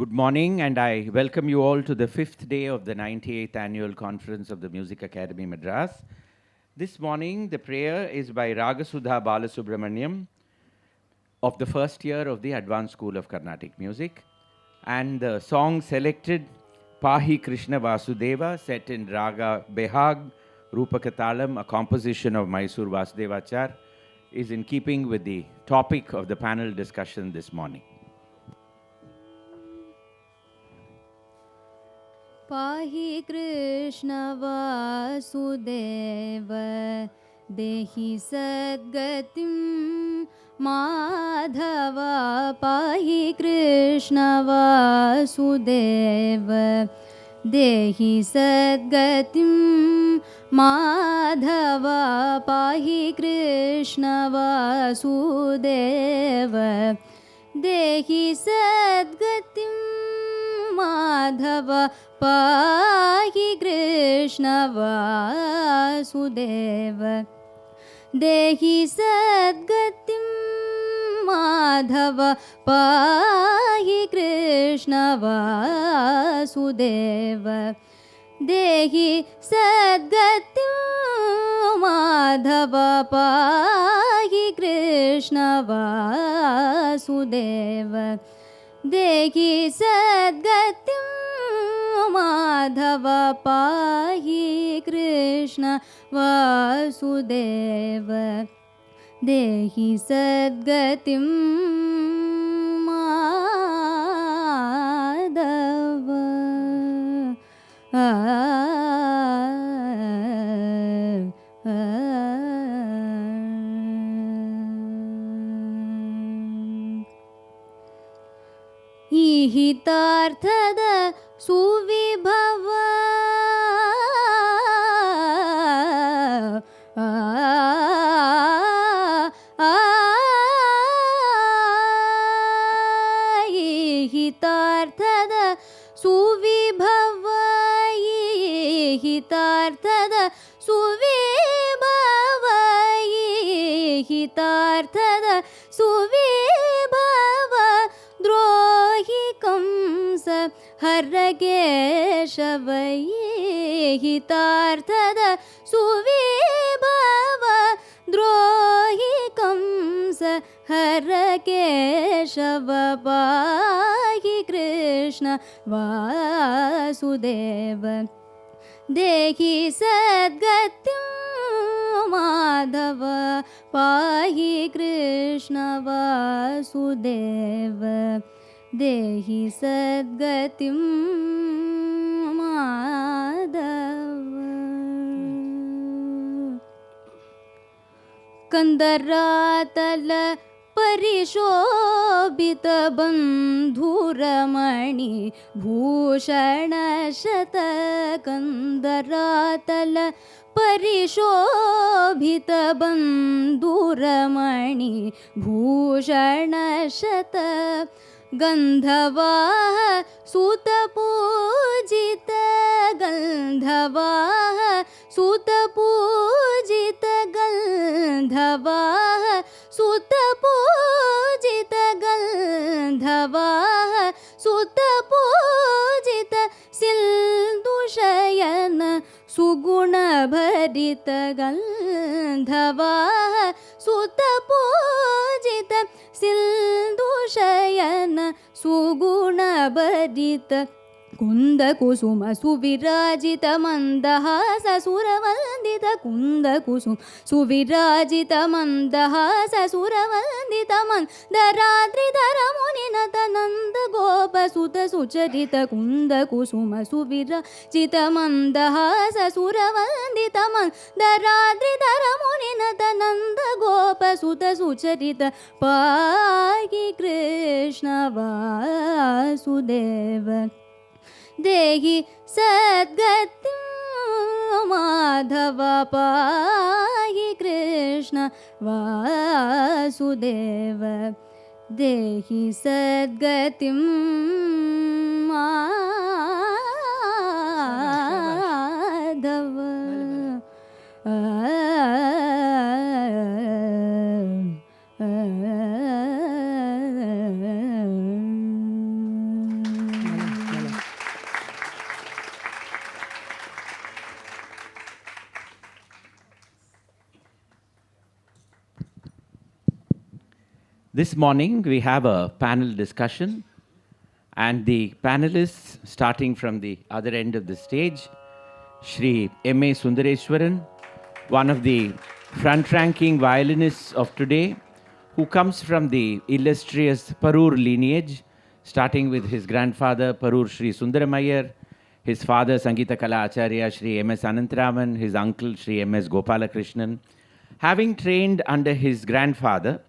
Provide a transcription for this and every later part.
Good morning, and I welcome you all to the fifth day of the 98th Annual Conference of the Music Academy, Madras. This morning, the prayer is by Ragasudha Balasubramaniam of the first year of the Advanced School of Carnatic Music. And the song selected, Pahi Krishna Vasudeva, set in Raga Behag, Rupakatalam, a composition of Mysore Vasudevachar, is in keeping with the topic of the panel discussion this morning. Pahi Krishna Vasudeva Dehi Sadgatim Madhava Pahi Krishna Vasudeva Dehi Sadgatim Madhava Pahi Krishna Vasudeva Dehi Sadgatim Madhava Pahi Krishna Vasudeva Dehi Sadgatim Madhava Pahi Krishna Vasudeva Dehi Sadgatim Madhava Pahi Krishna Vasudeva Dehi Sadgatim Madhava Pahi Krishna Vasudeva Dehi Sadgatim Madhava Hitarthada Suvibhava Hitarthada Suvibhava Hitarthada Suvibhava Hitarthada Suvibhava Drohi Kamsa Harageshavaye Hitarthada Suvibhava Drohi Kamsa Harageshava Pahi Krishna Vasudeva Dehi Sadgatim Madhava Pahi Krishna Vasudeva Dehi Sadgatim Madhava Kandaratala Parishobhita Bandhuramani Bhushana Shata Kandaratala Parishobhita Bandhuramani Bhushana Shata Gandhavaha Suta Pujita Gandhavaha Suta Pujita Gandhavaha Suta Pujita Gandhavaha Suta Pujita Sindhushayana Suguna Bharita Gandhavaha Suta Pujita Sindhushayana Suguna Bharita Kunda Kusuma Suvirajita Mandahasa Suravandita Kunda Kusum Suvirajita Mandahasa Suravandita Mandaradri Dharamuninata Nanda Gopa Sutta Sucharita Kunda Kusuma Suvirajita Mandahasa Suravandita Mandaradri Dharamuninata Nanda Gopa Sutta Sucharita Pahi Krishna Vasudeva Dehi Sadgatim Madhava Pahi Krishna Vasudeva Dehi Sadgatim Madhava This morning we have a panel discussion, and the panelists, starting from the other end of the stage, Shri M.A. Sundareswaran, one of the front-ranking violinists of today, who comes from the illustrious Parur lineage, starting with his grandfather Parur Shri Sundaramayyar, his father Sangeeta Kala Acharya Shri M.S. Anantharaman, his uncle Shri M.S. Gopalakrishnan. Having trained under his grandfather,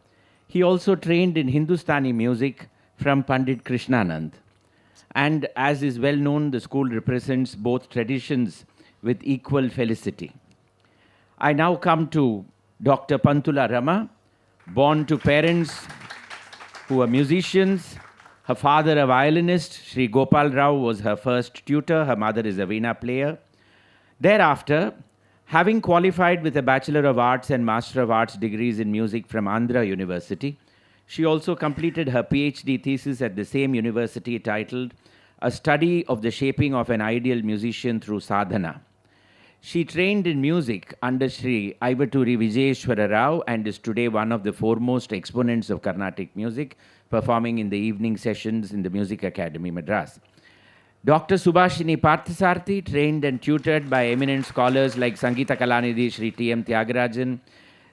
he also trained in Hindustani music from Pandit Krishnanand. And as is well known, the school represents both traditions with equal felicity. I now come to Dr. Pantula Rama, born to parents who were musicians. Her father, a violinist, Sri Gopal Rao, was her first tutor. Her mother is a veena player. Thereafter, having qualified with a Bachelor of Arts and Master of Arts degrees in music from Andhra University, she also completed her PhD thesis at the same university titled A Study of the Shaping of an Ideal Musician Through Sadhana. She trained in music under Sri Ivaturi Vijayeshwara Rao and is today one of the foremost exponents of Carnatic music, performing in the evening sessions in the Music Academy, Madras. Dr. Subhashini Parthasarathy, trained and tutored by eminent scholars like Sangeeta Kalanidhi Sri T.M. Tyagarajan,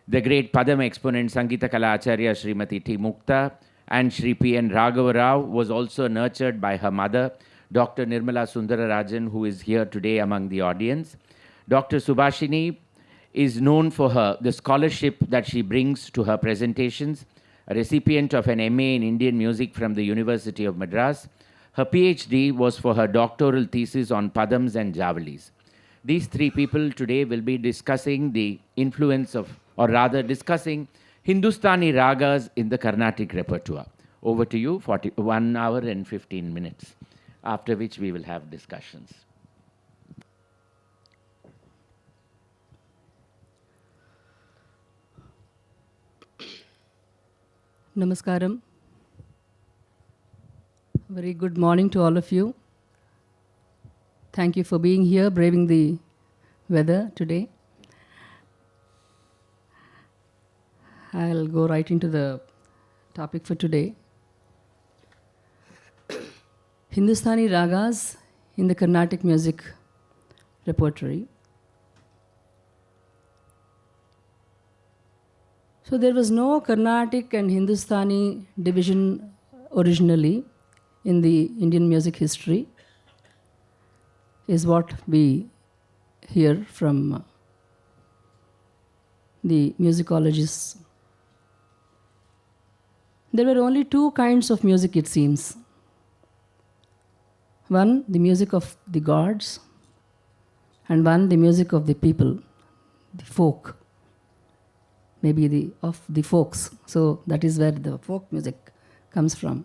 the great Padam exponent Sangeeta Kala Acharya Srimati T. Mukta, and Sri P.N. Raghava Rao, was also nurtured by her mother, Dr. Nirmala Sundararajan, who is here today among the audience. Dr. Subhashini is known for the scholarship that she brings to her presentations, a recipient of an MA in Indian music from the University of Madras. Her PhD was for her doctoral thesis on Padams and Javalis. These three people today will be discussing the influence of, or rather discussing Hindustani ragas in the Carnatic repertoire. Over to you, 1 hour and 15 minutes, after which we will have discussions. Namaskaram. Very good morning to all of you. Thank you for being here, braving the weather today. I'll go right into the topic for today. Hindustani ragas in the Carnatic music repertory. So there was no Carnatic and Hindustani division originally in the Indian music history, is what we hear from the musicologists. There were only two kinds of music, it seems. One, the music of the gods, and one, the music of the people, the folk. Maybe of the folks. So that is where the folk music comes from.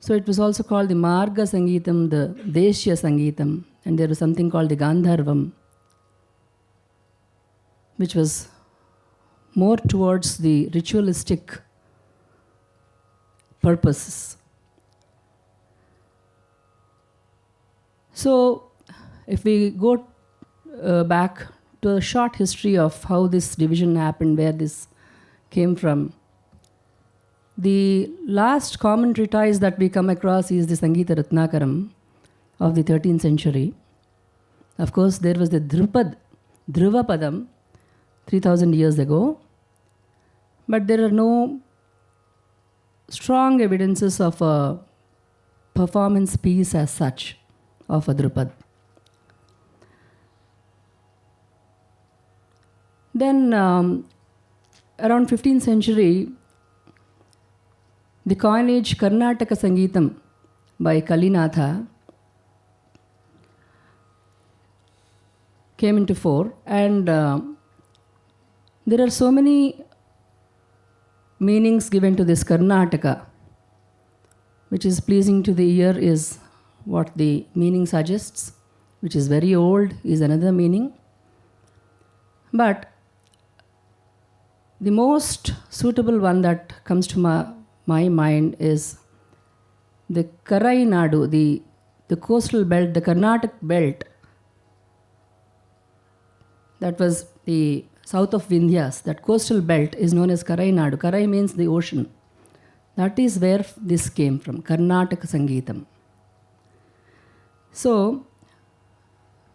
So it was also called the Marga Sangeetam, the Deshya Sangeetam, and there was something called the Gandharvam, which was more towards the ritualistic purposes. So if we go back to a short history of how this division happened, where this came from. The last common treatise that we come across is the Sangeeta Ratnakaram of the 13th century. Of course, there was the Dhruvapadam 3000 years ago, but there are no strong evidences of a performance piece as such of a Drupad. Then around 15th century, the coinage Karnataka Sangeetam by Kalinatha came into fore, and there are so many meanings given to this Karnataka, which is pleasing to the ear is what the meaning suggests, which is very old is another meaning. But the most suitable one that comes to my mind is the Karai Nadu, the coastal belt, the Karnataka belt. That was the south of Vindhyas, that coastal belt is known as Karai Nadu. Karai means the ocean. That is where this came from, Karnataka Sangeetam. So,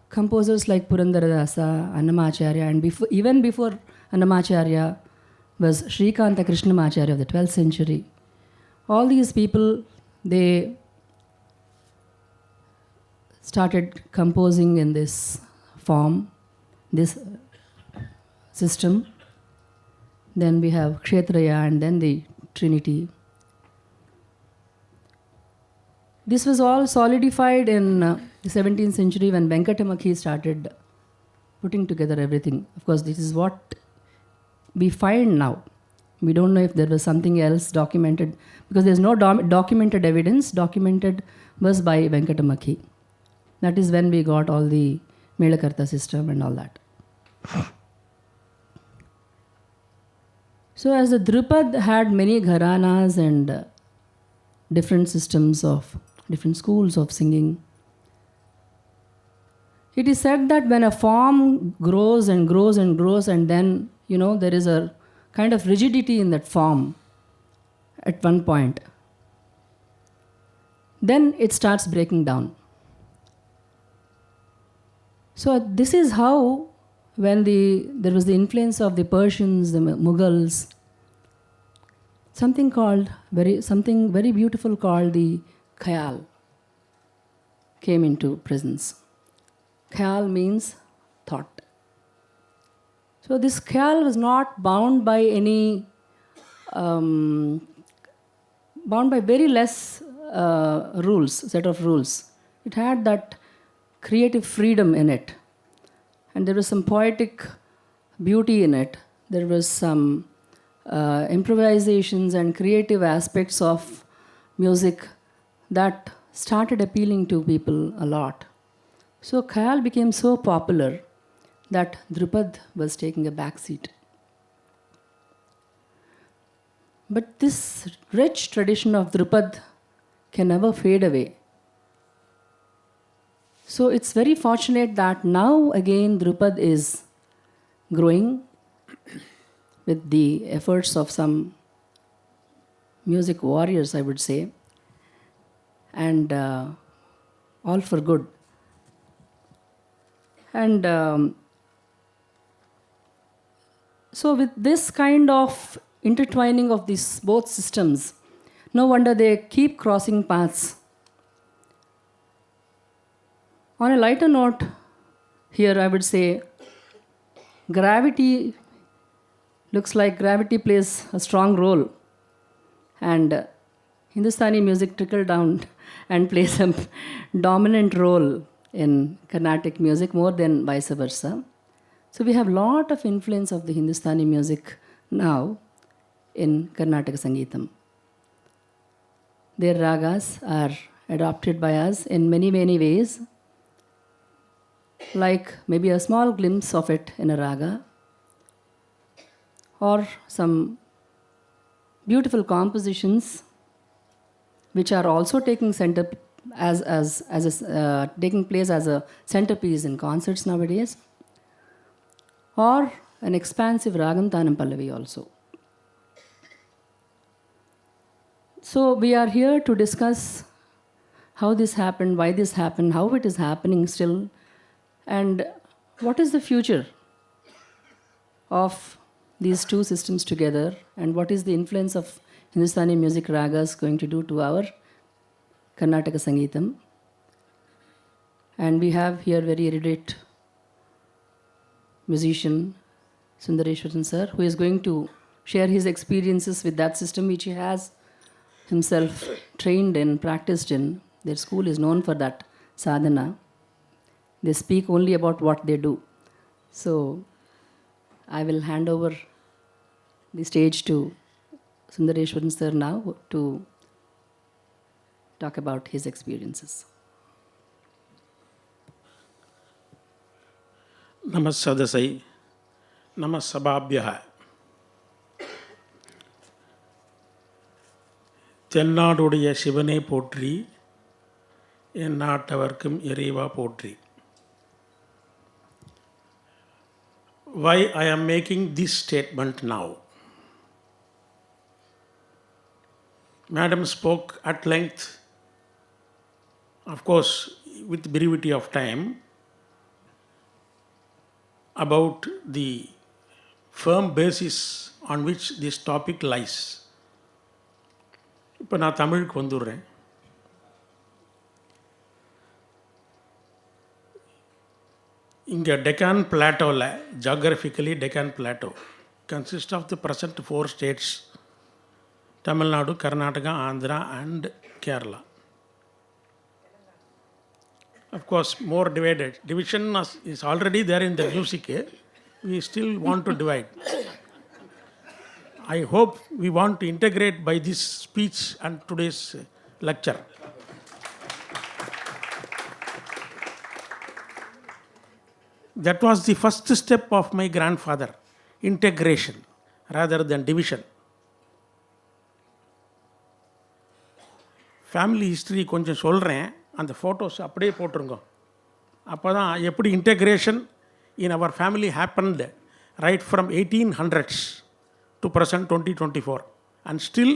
composers like Purandaradasa, Annamacharya, and even before Annamacharya was Srikanta Krishnamacharya of the 12th century. All these people, they started composing in this form, this system. Then we have Kshetraya and then the Trinity. This was all solidified in the 17th century when Venkatamakhi started putting together everything. Of course, this is what we find now. We don't know if there was something else documented, because there's no documented evidence. Documented was by Venkatamakhi. That is when we got all the Melakarta system and all that. So as the Drupad had many gharanas and different systems of different schools of singing, it is said that when a form grows and grows and grows, and then, there is a kind of rigidity in that form at one point, then it starts breaking down. So this is how, when there was the influence of the Persians, the Mughals, something very beautiful called the khayal came into presence. Khayal means thought. So this khayal was not bound by very less set of rules. It had that creative freedom in it. And there was some poetic beauty in it. There was some improvisations and creative aspects of music that started appealing to people a lot. So Khayal became so popular that Drupad was taking a back seat. But this rich tradition of Drupad can never fade away. So it's very fortunate that now again Drupad is growing with the efforts of some music warriors, I would say, and all for good. And so with this kind of intertwining of these both systems, no wonder they keep crossing paths. On a lighter note, here I would say gravity looks like gravity plays a strong role, and Hindustani music trickled down and plays a dominant role in Carnatic music more than vice versa. So we have a lot of influence of the Hindustani music now in Karnataka Sangeetam. Their ragas are adopted by us in many, many ways, like maybe a small glimpse of it in a raga, or some beautiful compositions which are also taking taking place as a centerpiece in concerts nowadays, or an expansive ragam tanam pallavi also. So we are here to discuss how this happened, why this happened, how it is happening still, and what is the future of these two systems together, and what is the influence of Hindustani music ragas going to do to our Karnataka Sangeetam. And we have here very erudite musician, Sundareswaran sir, who is going to share his experiences with that system which he has himself trained in, practiced in. Their school is known for that sadhana. They speak only about what they do. So I will hand over the stage to Sundareswaran sir now to talk about his experiences. Namasadasai, Namasabhabhyaha. தென்னாடுடைய சிவனே போற்றி, என் நாட்டவர்க்கும் இறைவா போற்றி. why I am making this statement now. Madam spoke at length, of course with brevity of time, about the firm basis on which this topic lies. இப்போ நான் தமிழுக்கு வந்துடுறேன். இங்கே டெக்கான் பிளாட்டோவில், geographically Deccan plateau consist of the present 4 states, Tamil Nadu, Karnataka, Andhra and Kerala. Of course, more divided. Division is already there in the music. We still want to divide. I hope we want to integrate by this speech and today's lecture. That was the first step of my grandfather, integration rather than division. Family history கொஞ்சம் சொல்கிறேன், அந்த photos அப்படியே போட்டுருங்க. அப்போ தான் எப்படி integration in our family happened right from 1800s to present 2024. And still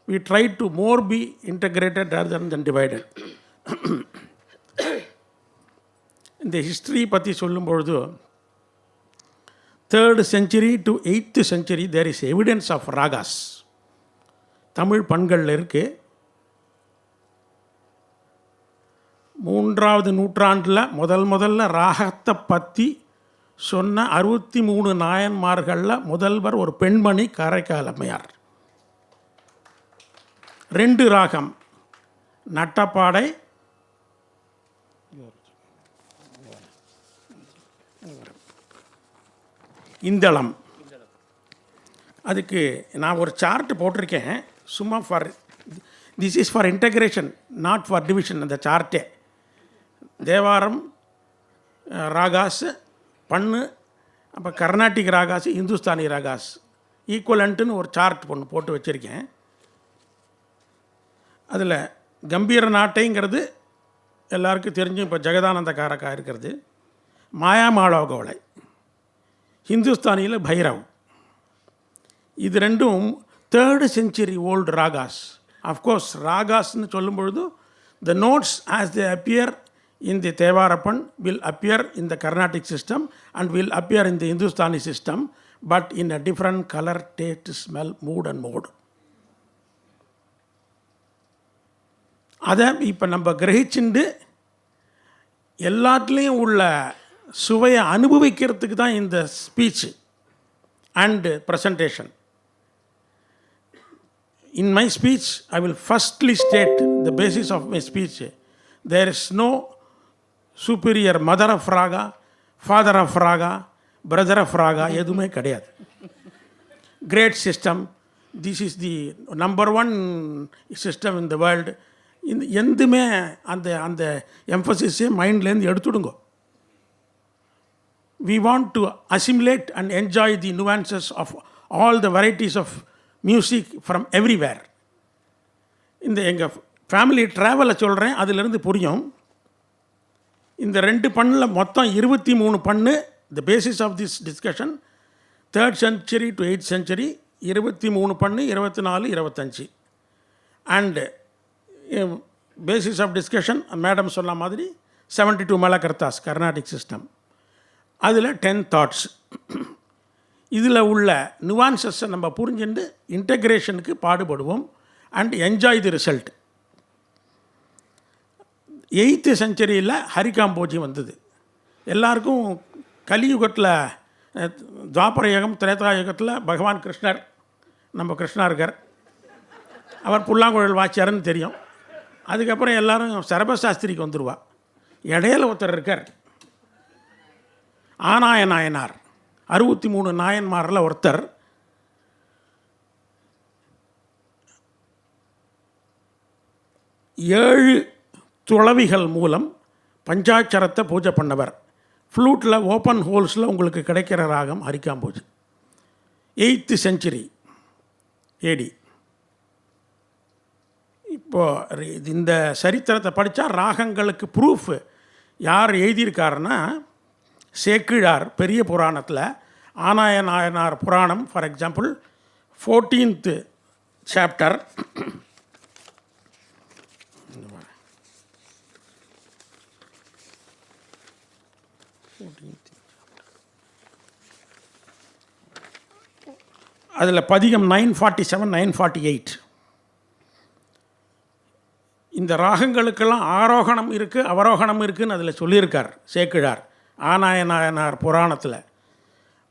we try to more be integrated rather than divided. இந்த history பற்றி சொல்லும்பொழுது 3rd century to 8th century there is evidence of ragas. Tamil பண்களில் இருக்குது. 3வது நூற்றாண்டில் முதல்ல ராகத்தை பற்றி சொன்ன 63 நாயன்மார்களில் முதல்வர் ஒரு பெண்மணி, காரைக்கால் அம்மையார். 2 ராகம், நட்டப்பாடை, இந்தளம். அதுக்கு நான் ஒரு சார்ட் போட்டிருக்கேன், சும்மா for this is for integration, not for division. அந்த சார்ட்டே தேவாரம் ராகாஸ் பண்ணு, அப்போ கர்நாடிக் ராகாஸ், இந்துஸ்தானி ராகாஸ் ஈக்குவலண்ட்டுன்னு ஒரு சார்ட் போட்டு வச்சுருக்கேன். அதில் கம்பீர நாட்டைங்கிறது எல்லாருக்கும் தெரிஞ்சும் இப்போ ஜெகதானந்த காரக்கா இருக்கிறது. மாயாமாளோகோலை, ஹிந்துஸ்தானியில் பைரவ். இது ரெண்டும் 3rd century old ragas. Of course ராகாஸ்ன்னு சொல்லும்பொழுது the notes as they appear in the Tevarapan will appear in the Carnatic system and will appear in the Hindustani system, but in a different color, taste, smell, mood and mode. அதை இப்போ நம்ம கிரகிச்சுண்டு எல்லாத்துலேயும் உள்ள சுவையை அனுபவிக்கிறதுக்கு தான் இந்த speech and presentation. In my speech, I will firstly state the basis of my speech. There is no superior mother of raga, father of raga, brother of raga, எதுவுமே கிடையாது. Great system. This is the number 1 system in the world. எந்துமே அந்த எம்ஃபசிஸே மைண்ட்லேருந்து எடுத்துடுங்க. We want to assimilate and enjoy the nuances of all the varieties of music from everywhere. இந்த எங்கள் family ட்ராவலை சொல்கிறேன், அதிலிருந்து புரியும். இந்த 2 பண்ணில் மொத்தம் 23 பண்ணு. The basis of this discussion 3rd century to 8th century 23 பண்ணு, 24, 25. And basis of discussion madam சொன்ன மாதிரி 72 மேலகர்த்தாஸ் கர்நாடிக் சிஸ்டம். அதில் 10 தாட்ஸ். இதில் உள்ள நுவான்சஸை நம்ம புரிஞ்சுட்டு இன்டெக்ரேஷனுக்கு பாடுபடுவோம் and enjoy the result. 8th centuryயில் ஹரிகாம்போஜி வந்தது. எல்லாருக்கும் கலியுகத்தில், துவாபர யுகம், திரேதாயுகத்தில் பகவான் கிருஷ்ணர், நம்ம கிருஷ்ணார்கர், அவர் புல்லாங்குழல் வாச்சியார்னு தெரியும். அதுக்கப்புறம் எல்லோரும் சரபசாஸ்திரிக்கு வந்துடுவா. இடையில ஒருத்தர் இருக்கார், ஆனாய நாயனார். 63 நாயன்மாரில் ஒருத்தர். ஏழு துளவிகள் மூலம் பஞ்சாட்சரத்தை பூஜை பண்ணவர். ஃப்ளூட்டில் ஓப்பன் ஹோல்ஸில் உங்களுக்கு கிடைக்கிற ராகம் ஹரிகாம்போஜி. 8th century AD. இப்போது இந்த சரித்திரத்தை படித்தா ராகங்களுக்கு ப்ரூஃப் யார் எழுதியிருக்காருன்னா, சேக்கிழார் பெரிய புராணத்தில் ஆனாயனார் புராணம் ஃபார் எக்ஸாம்பிள் 14th சாப்டர், அதில் பதிகம் 947 948. இந்த ராகங்களுக்கெல்லாம் ஆரோகணம் இருக்குது அவரோகணம் இருக்குதுன்னு அதில் சொல்லியிருக்கார் சேக்கிழார் ஆனாயனார் புராணத்தில்.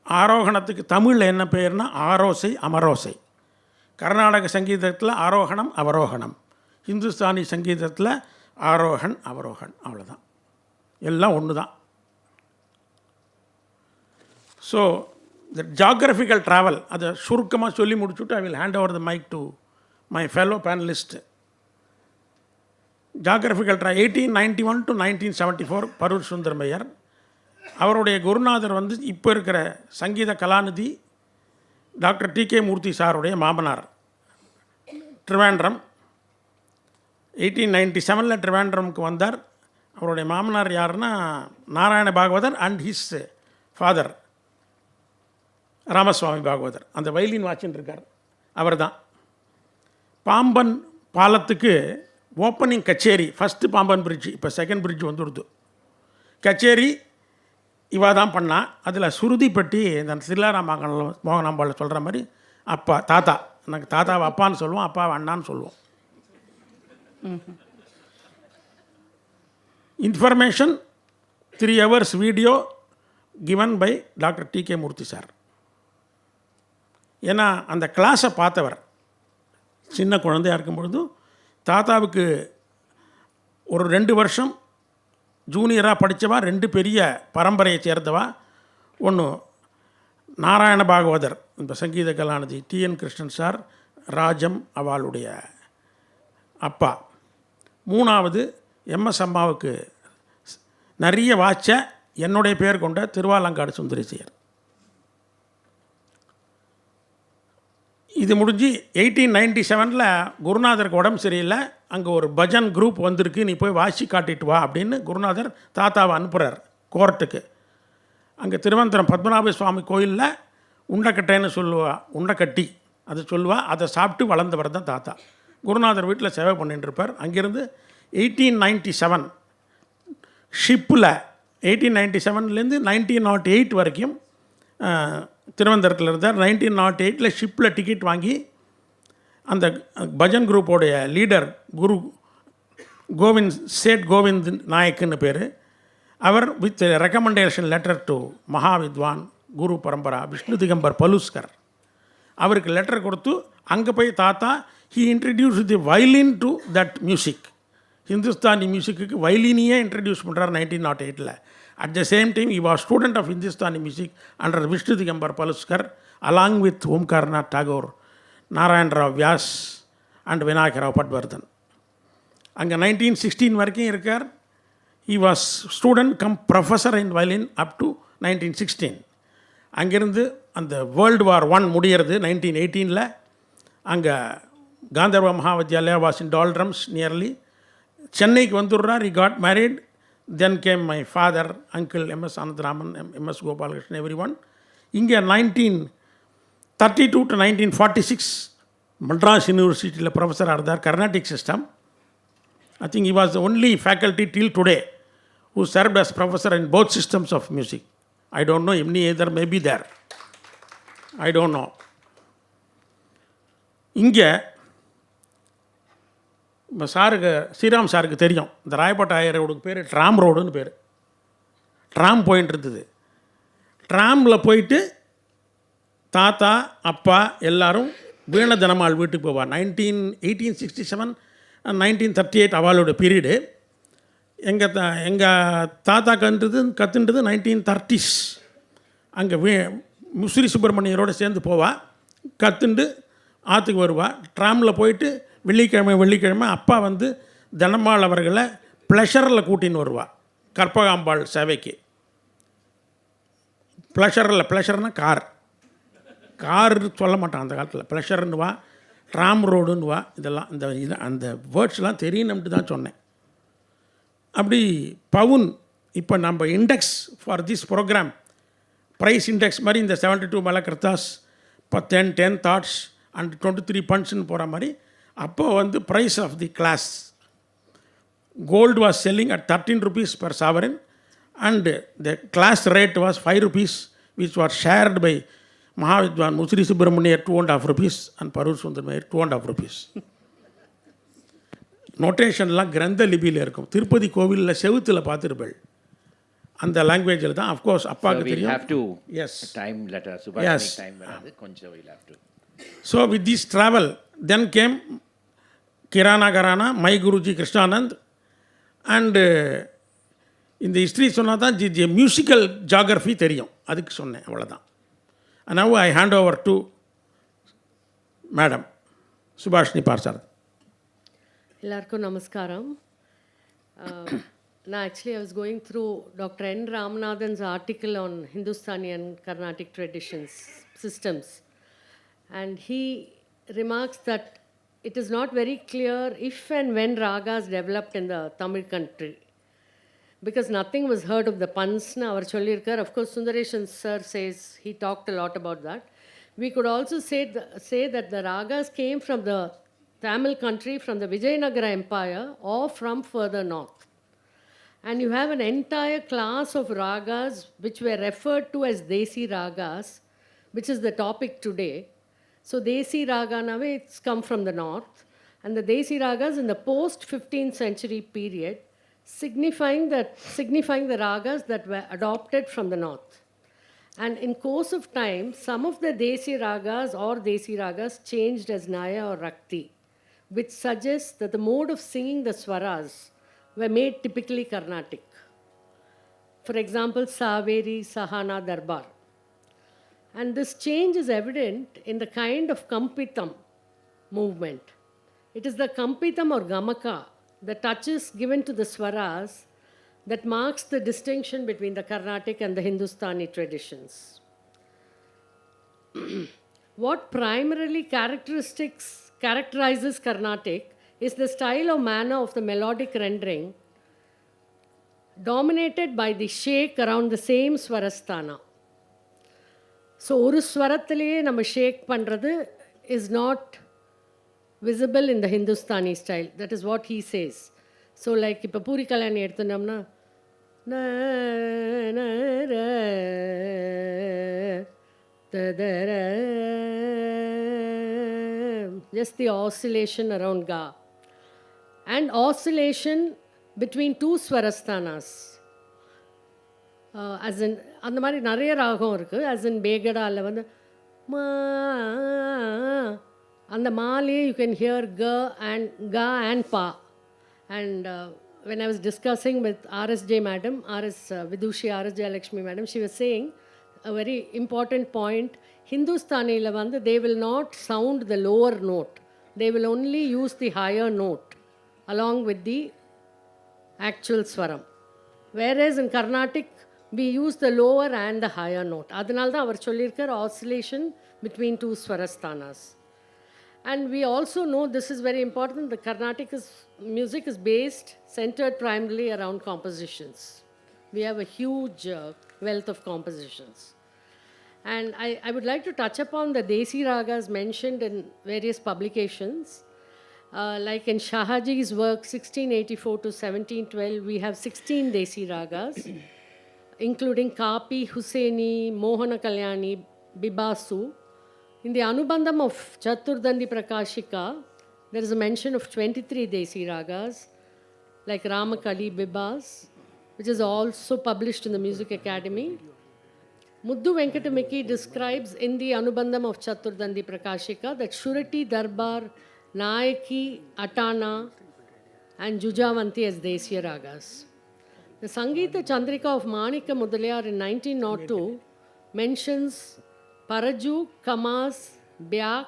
ஆரோகணத்துக்கு தமிழில் என்ன பேர்னா ஆரோசை அமரோசை. கர்நாடக சங்கீதத்தில் ஆரோகணம் அவரோகணம், ஹிந்துஸ்தானி சங்கீதத்தில் ஆரோகன் அவரோகன், அவ்வளோதான், எல்லாம் ஒன்று தான். ஸோ the geographical travel, அதை சுருக்கமாக சொல்லி முடிச்சுட்டு I will hand over the mic to my fellow panelist. Geographical travel 1891 to 1974 Parur சுந்தரமையர். அவருடைய குருநாதர் வந்து இப்போ இருக்கிற சங்கீத கலாநிதி டாக்டர் டி.கே. மூர்த்தி சாருடைய மாமனார், ட்ரிவாண்ட்ரம். 1897 ட்ரிவாண்ட்ரமுக்கு வந்தார். அவருடைய மாமனார் யாருன்னா Narayana Bhagavathar and his father Ramaswamy Bhagavathar. அந்த வயலின் வாட்சின்னு இருக்கார், அவர் தான். பாம்பன் பாலத்துக்கு ஓப்பனிங் கச்சேரி, ஃபஸ்ட்டு பாம்பன் பிரிட்ஜ், இப்போ செகண்ட் பிரிட்ஜ் வந்துடுது. கச்சேரி இவா தான் பண்ணா. அதில் சுருதிப்பட்டி இந்த சில்லாராமங்கலம் மோகனாம்பாள் சொல்கிற மாதிரி அப்பா தாத்தா, எனக்கு தாத்தாவை அப்பான்னு சொல்லுவோம், அப்பாவை அண்ணான்னு சொல்லுவோம். Information 3 hours video given by doctor DK. Murthy sir. ஏன்னா அந்த கிளாஸை பார்த்தவர் சின்ன குழந்தையாக இருக்கும்பொழுது தாத்தாவுக்கு ஒரு 2 வருஷம் ஜூனியராக படித்தவா 2 பெரிய பரம்பரையை சேர்ந்தவா. ஒன்று நாராயண பாகவதர், இந்த சங்கீத கலாநிதி T.N. கிருஷ்ணன் சார், ராஜம் அவளுடைய அப்பா. 3வது MS அம்மாவுக்கு நிறைய வாட்ச என்னுடைய பேர் கொண்ட திருவாலங்காடு சுந்தரேசியர். இது முடிஞ்சு 1897 குருநாதருக்கு உடம்பு சரியில்லை, அங்கே ஒரு பஜன் குரூப் வந்திருக்கு, நீ போய் வாசி காட்டிட்டு வா அப்படின்னு குருநாதர் தாத்தாவை அனுப்புகிறார் கோர்ட்டுக்கு. அங்கே திருவனந்தபுரம் பத்மநாப சுவாமி கோயிலில் உண்டைக்கட்டைன்னு சொல்லுவா, உண்டைக்கட்டி அதை சொல்லுவா. அதை சாப்பிட்டு வளர்ந்தவர் தான் தாத்தா. குருநாதர் வீட்டில் சேவை பண்ணிட்டு இருப்பார். அங்கேருந்து 1897 ஷிப்பில் 1897 1908 வரைக்கும் திருவனந்தபுரத்தில் இருந்தார். 1908 ஷிப்பில் டிக்கெட் வாங்கி அந்த பஜன் குரூப்போடைய லீடர் குரு சேட் கோவிந்த் நாயக்குன்னு பேர், அவர் வித் ரெக்கமெண்டேஷன் லெட்டர் டு மகா வித்வான் குரு பரம்பரா விஷ்ணு திகம்பர் பலுஸ்கர், அவருக்கு லெட்டர் கொடுத்து அங்கே போய் தாத்தா he introduce the violin to that music. Hindustani மியூசிக்கு வயலினியே இன்ட்ரடியூஸ் பண்ணுறார் 1908. At the same time, he was student of Hindustani music under Vishnu Digambar Paluskar, along with Omkarnath Tagore, Narayan Rao Vyas and Vinayaka Rao Patwardhan. அங்கே 1916 வரைக்கும் இருக்கார். He was student come professor in violin up to 1916. அங்கேருந்து அந்த World War I முடிகிறது 1918. அங்கே காந்தர்வ Mahavidyalaya was in டால்ட்ரம்ஸ் nearly. சென்னைக்கு வந்துடுறார். he got married. Then came my father, uncle M.S. Anantharaman, M.S. Gopalakrishnan, everyone. இங்கே 1932 to 1946 Madras யூனிவர்சிட்டியில் ப்ரொஃபஸராக இருந்தார், Carnatic system. I think he was the only faculty till today who served as professor in both systems of music. I don't know, any other may be there. I don't know. இங்கே இப்போ சாருக்கு ஸ்ரீராம் சாருக்கு தெரியும், இந்த ராயப்பட்ட ஆயரோடுக்கு பேர் tram ரோடுன்னு பேர். Tram போயின்ட்டு இருந்தது. ட்ராமில் போயிட்டு தாத்தா அப்பா எல்லோரும் வீண தனமாள் வீட்டுக்கு போவார். 1867 1938 அவளோட பீரியடு. எங்கள் தாத்தா கற்றுன்றது 1930s. அங்கே முசிறி சுப்பிரமணியரோடு சேர்ந்து போவா, கற்றுண்டு ஆற்றுக்கு வருவா. ட்ராமில் போயிட்டு வெள்ளிக்கிழமை அப்பா வந்து தனமாள் அவர்களை ப்ளஷரில் கூட்டின்னு வருவாள் கற்பகாம்பாள் சேவைக்கு. ப்ளஷர்னால் கார் சொல்ல மாட்டான் அந்த காலத்தில், ப்ளஷர்னு வா, ட்ராம் ரோடுன்னு வா. இதெல்லாம் அந்த வேர்ட்ஸ்லாம் தெரியணும்ட்டு தான் சொன்னேன். அப்படி பவுன் இப்போ நம்ம index for this program price index மாதிரி இந்த 72 மலக்கர்த்தாஸ் 10 தாட்ஸ் அண்ட் 23 பன்ஸ்னு போகிற மாதிரி அப்போது வந்து price of the class gold was selling at 13 rupees per sovereign and the class rate was 5 rupees which was shared by Vidvan Musri Subramaniya 2.5 rupees and Parur Sundarmayar 2.5 rupees. நோட்டேஷன்லாம் கிரந்த லிபியில் இருக்கும். திருப்பதி கோவிலில் செவுத்தில் பார்த்துருப்பேள். அந்த லாங்குவேஜில் தான் of course அப்பாவுக்கு தெரியும். have to yes time letter Subhashini time வராது கொஞ்சம் we'll have to. So with this travel then came Kirana Garana, my Guruji Krishnanand and இந்த ஹிஸ்ட்ரி சொன்னால் தான் மியூசிக்கல் ஜியாகிரஃபி தெரியும். அதுக்கு சொன்னேன், அவ்வளோதான். And now I hand over to Madam Subhashini Parthasarathy. எல்லாருக்கும் நமஸ்காரம். Now actually I was going through Dr. N. Ramanathan's article on Hindustani and Carnatic traditions, systems. And he remarks that it is not very clear if and when ragas developed in the Tamil country. Because nothing was heard of the pansna or Cholirkar. Of course, Sundareswaran sir says, he talked a lot about that. We could also say that the ragas came from the Tamil country, from the Vijayanagara Empire or from further north. And you have an entire class of ragas which were referred to as Desi ragas, which is the topic today. So Desi raga now it's come from the north, and the Desi ragas in the post-15th century period signifying the ragas that were adopted from the north. And in course of time, some of the Desi ragas changed as Naya or Rakti, which suggests that the mode of singing the swaras were made typically Karnatic. For example, Saveri, Sahana, Darbar. And this change is evident in the kind of Kampitam movement. It is the Kampitam or Gamaka, the touches given to the swaras, that marks the distinction between the Carnatic and the Hindustani traditions. What primarily characterizes Carnatic is the style or manner of the melodic rendering dominated by the shake around the same swarasthana. So, oru swarathile nama shake pandrathu is not visible in the Hindustani style. That is what he says. So, like ipa Puri Kalyani eduthunomna na na ra da da ra, just the oscillation around ga and oscillation between two swarasthanas. As in அந்த மாதிரி நிறைய ராகம் இருக்குது. as in பேகடாவில் வந்து மா அந்த மாலே you can hear ga and pa. And when I was discussing with RSJ madam, Vidushi RSJ Lakshmi madam, she was saying a very important point. Hindustaniயில் வந்து they will not sound the lower note. They will only use the higher note along with the actual swaram. Whereas in Carnatic, we use the lower and the higher note. அதனால தான் அவர் சொல்லியிருக்கார் oscillation between two swarasthanas. And we also know, this is very important, the Carnatic music is centered primarily around compositions. We have a huge wealth of compositions. And I would like to touch upon the Desi ragas mentioned in various publications. Like in Shahaji's work 1684 to 1712, we have 16 Desi ragas, including Kapi, Hussaini, Mohana Kalyani, Bibasu. In the Anubandham of Chaturdandi Prakashika, there is a mention of 23 Desi ragas, like Rama Kali Bibas, which is also published in the Music Academy. Muddu Venkatamiki describes in the Anubandham of Chaturdandi Prakashika that Shurati, Darbar, Nayaki, Atana, and Jujavanti as Desi ragas. The Sangeeta Chandrika of Manika Mudalayar in 1902 mentions Paraju, Kamas, Byak,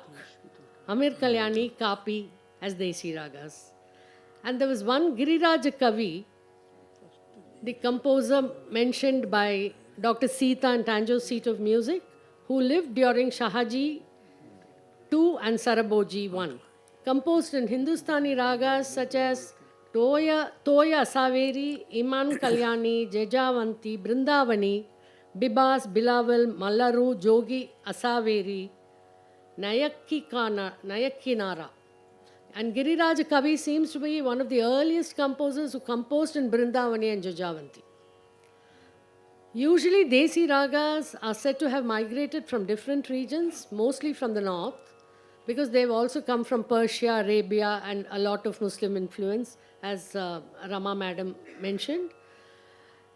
Amir Kalyani, Kapi as Desi ragas. And there was one Giriraja Kavi, the composer mentioned by Dr. Sita and Tanjo's Seat of Music, who lived during Shahaji II and Saraboji I, composed in Hindustani ragas such as Toya Saveri, Iman Kalyani, Jejavanti, Brindavani, Bibas, Bilaval, Mallaru, Jogi, Asaveri, Nayakkinara. And Giriraja Kavi seems to be one of the earliest composers who composed in Brindavani and Jajavanti. Usually, Desi ragas are said to have migrated from different regions, mostly from the north, because they've also come from Persia, Arabia, and a lot of Muslim influence, as Rama madam mentioned.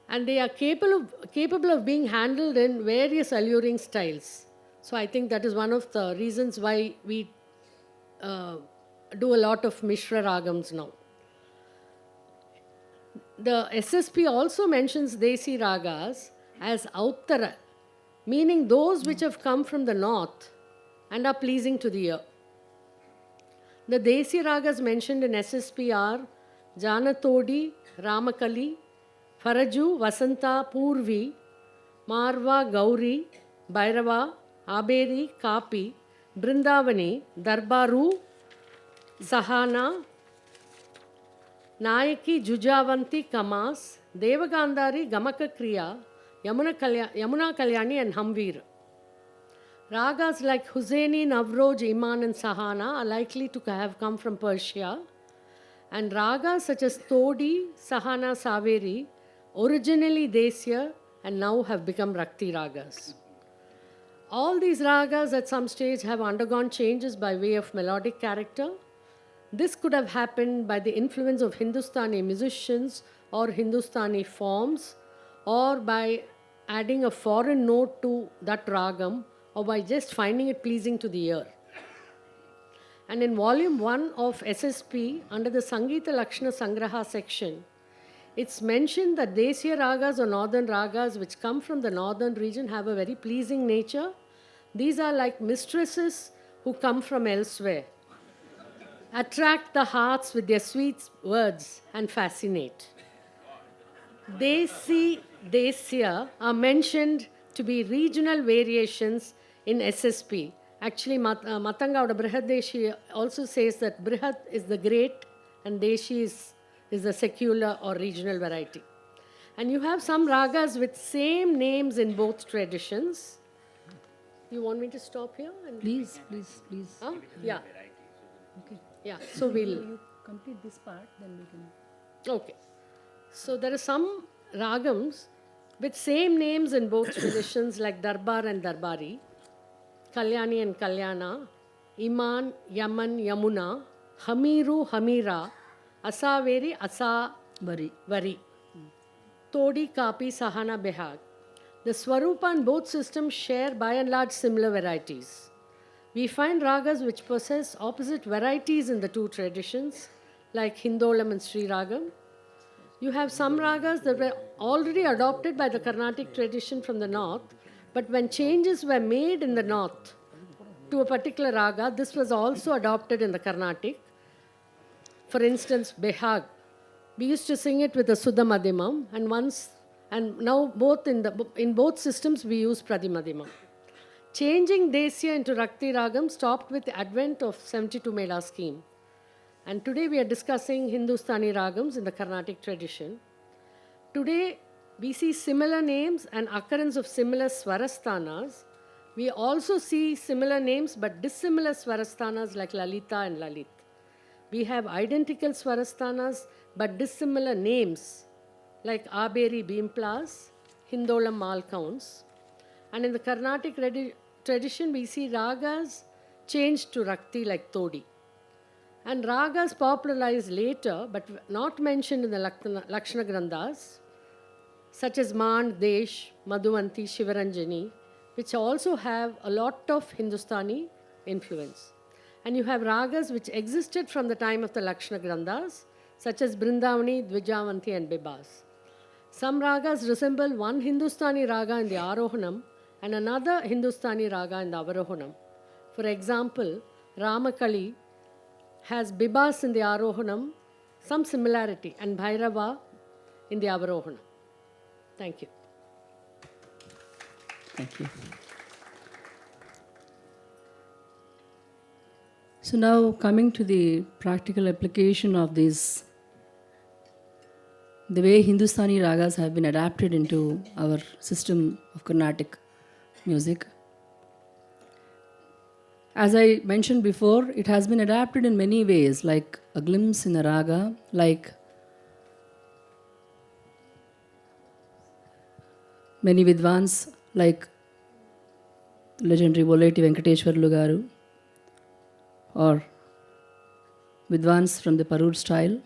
And they are capable of being handled in various alluring styles. So I think that is one of the reasons why we do a lot of Mishra ragams now. The SSP also mentions Desi ragas as Auttara, meaning those which have come from the north and are pleasing to the ear. The Desi ragas mentioned in SSP are Janatodi, Ramakali, Faraju, Vasanta, Purvi, Marva, Gauri, Bhairava, Aberi, Kapi, Brindavani, Darbaru, Sahana, Nayaki, Jujavanti, Kamas, Devagandhari, Gamaka Kriya, Yamuna Kalyani and Hamveer. Ragas like Husaini, Navroj, Iman and Sahana are likely to have come from Persia, and ragas such as Todi, Sahana, Saveri, originally Desya and now have become Rakti ragas. All these ragas at some stage have undergone changes by way of melodic character. This could have happened by the influence of Hindustani musicians or Hindustani forms, or by adding a foreign note to that ragam, or by just finding it pleasing to the ear. And in volume 1 of SSP, under the Sangeeta Lakshana Sangraha section, it's mentioned that Desya ragas or northern ragas which come from the northern region have a very pleasing nature. These are like mistresses who come from elsewhere, attract the hearts with their sweet words and fascinate. Desi, Desya are mentioned to be regional variations in SSP. Actually, Matanga Brihad Deshi also says that Brihad is the great and Deshi is the secular or regional variety. And you have some ragas with same names in both traditions. You want me to stop here? And Please, please, please. Yeah. Okay. Yeah. So we'll. You complete this part, then we can. Okay. So there are some ragams with same names in both traditions like Darbar and Darbari, Kalyani and Kalyana, Iman, Yaman, Yamuna, Hamiru, Hamira, Asaveri, Vari, Todi, Kapi, Sahana, Behag. The Swarupa and both systems share by and large similar varieties. We find ragas which possess opposite varieties in the two traditions, like Hindolam and Sri Ragam. You have some ragas that were already adopted by the Karnatic tradition from the north, but when changes were made in the north to a particular raga, this was also adopted in the Karnatic. For instance, Behag. We used to sing it with the Suddha Madhimam, and now in both systems we use Pradimadhimam. Changing Desya into Rakti Ragam stopped with the advent of 72 Mela scheme. And today we are discussing Hindustani Ragams in the Carnatic tradition. Today we see similar names and occurrence of similar Swarasthanas. We also see similar names but dissimilar Swarasthanas like Lalita and Lalit. We have identical Swarasthanas but dissimilar names like Aberi Beamplas, Hindolam Malcounts. And in the Carnatic tradition, we see ragas changed to Rakti like Todi. And ragas popularized later but not mentioned in the Lakshana Granthas, such as Mand, Desh, Madhuvanti, Shivaranjani, which also have a lot of Hindustani influence. And you have ragas which existed from the time of the Lakshana Granthas, such as Brindavani, Dvijavanti and Bibas. Some ragas resemble one Hindustani raga in the Arohanam and another Hindustani raga in the Avarohanam. For example, Ramakali has Bibas in the Arohanam, some similarity, and Bhairava in the Avarohanam. Thank you. Thank you. So now coming to the practical application of these the way Hindustani ragas have been adapted into our system of Carnatic music. As I mentioned before, it has been adapted in many ways, like a glimpse in a raga, like many Vidvans, like legendary Voleti Venkateshwarlu Garu, or Vidvans from the Parur style.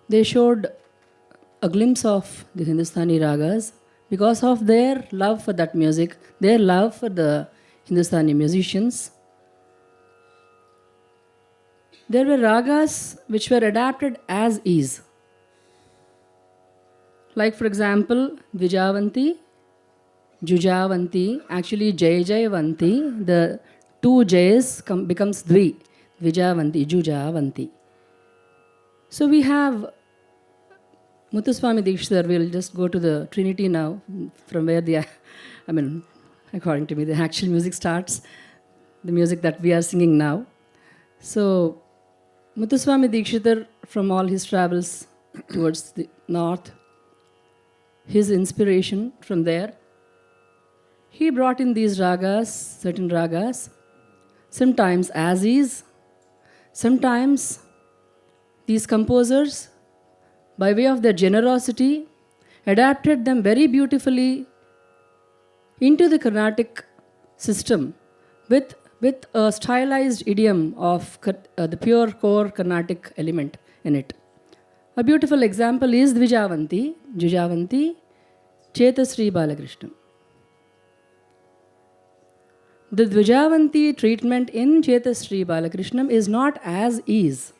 They showed a glimpse of the Hindustani ragas because of their love for that music, their love for the Hindustani musicians. There were ragas which were adapted as is. Like for example, Dvijavanti, Jujavanti, actually Jai Jaivanti, the two Jays becomes Dvi, Dvijavanti, Jujavanti. So we have Muthuswami Dikshitar. We'll just go to the Trinity now, from where according to me, the actual music starts, the music that we are singing now. So Muthuswami Dikshitar, from all his travels towards the north, his inspiration from there, he brought in these ragas, certain ragas, sometimes as is, sometimes these composers, by way of their generosity, adapted them very beautifully into the Carnatic system with a stylized idiom of the pure core Carnatic element in it. A beautiful example is Dvijavanti, Jujavanti, Chetasri Balakrishna. The Dvijavanti treatment in Chetasri Balakrishna is not as is.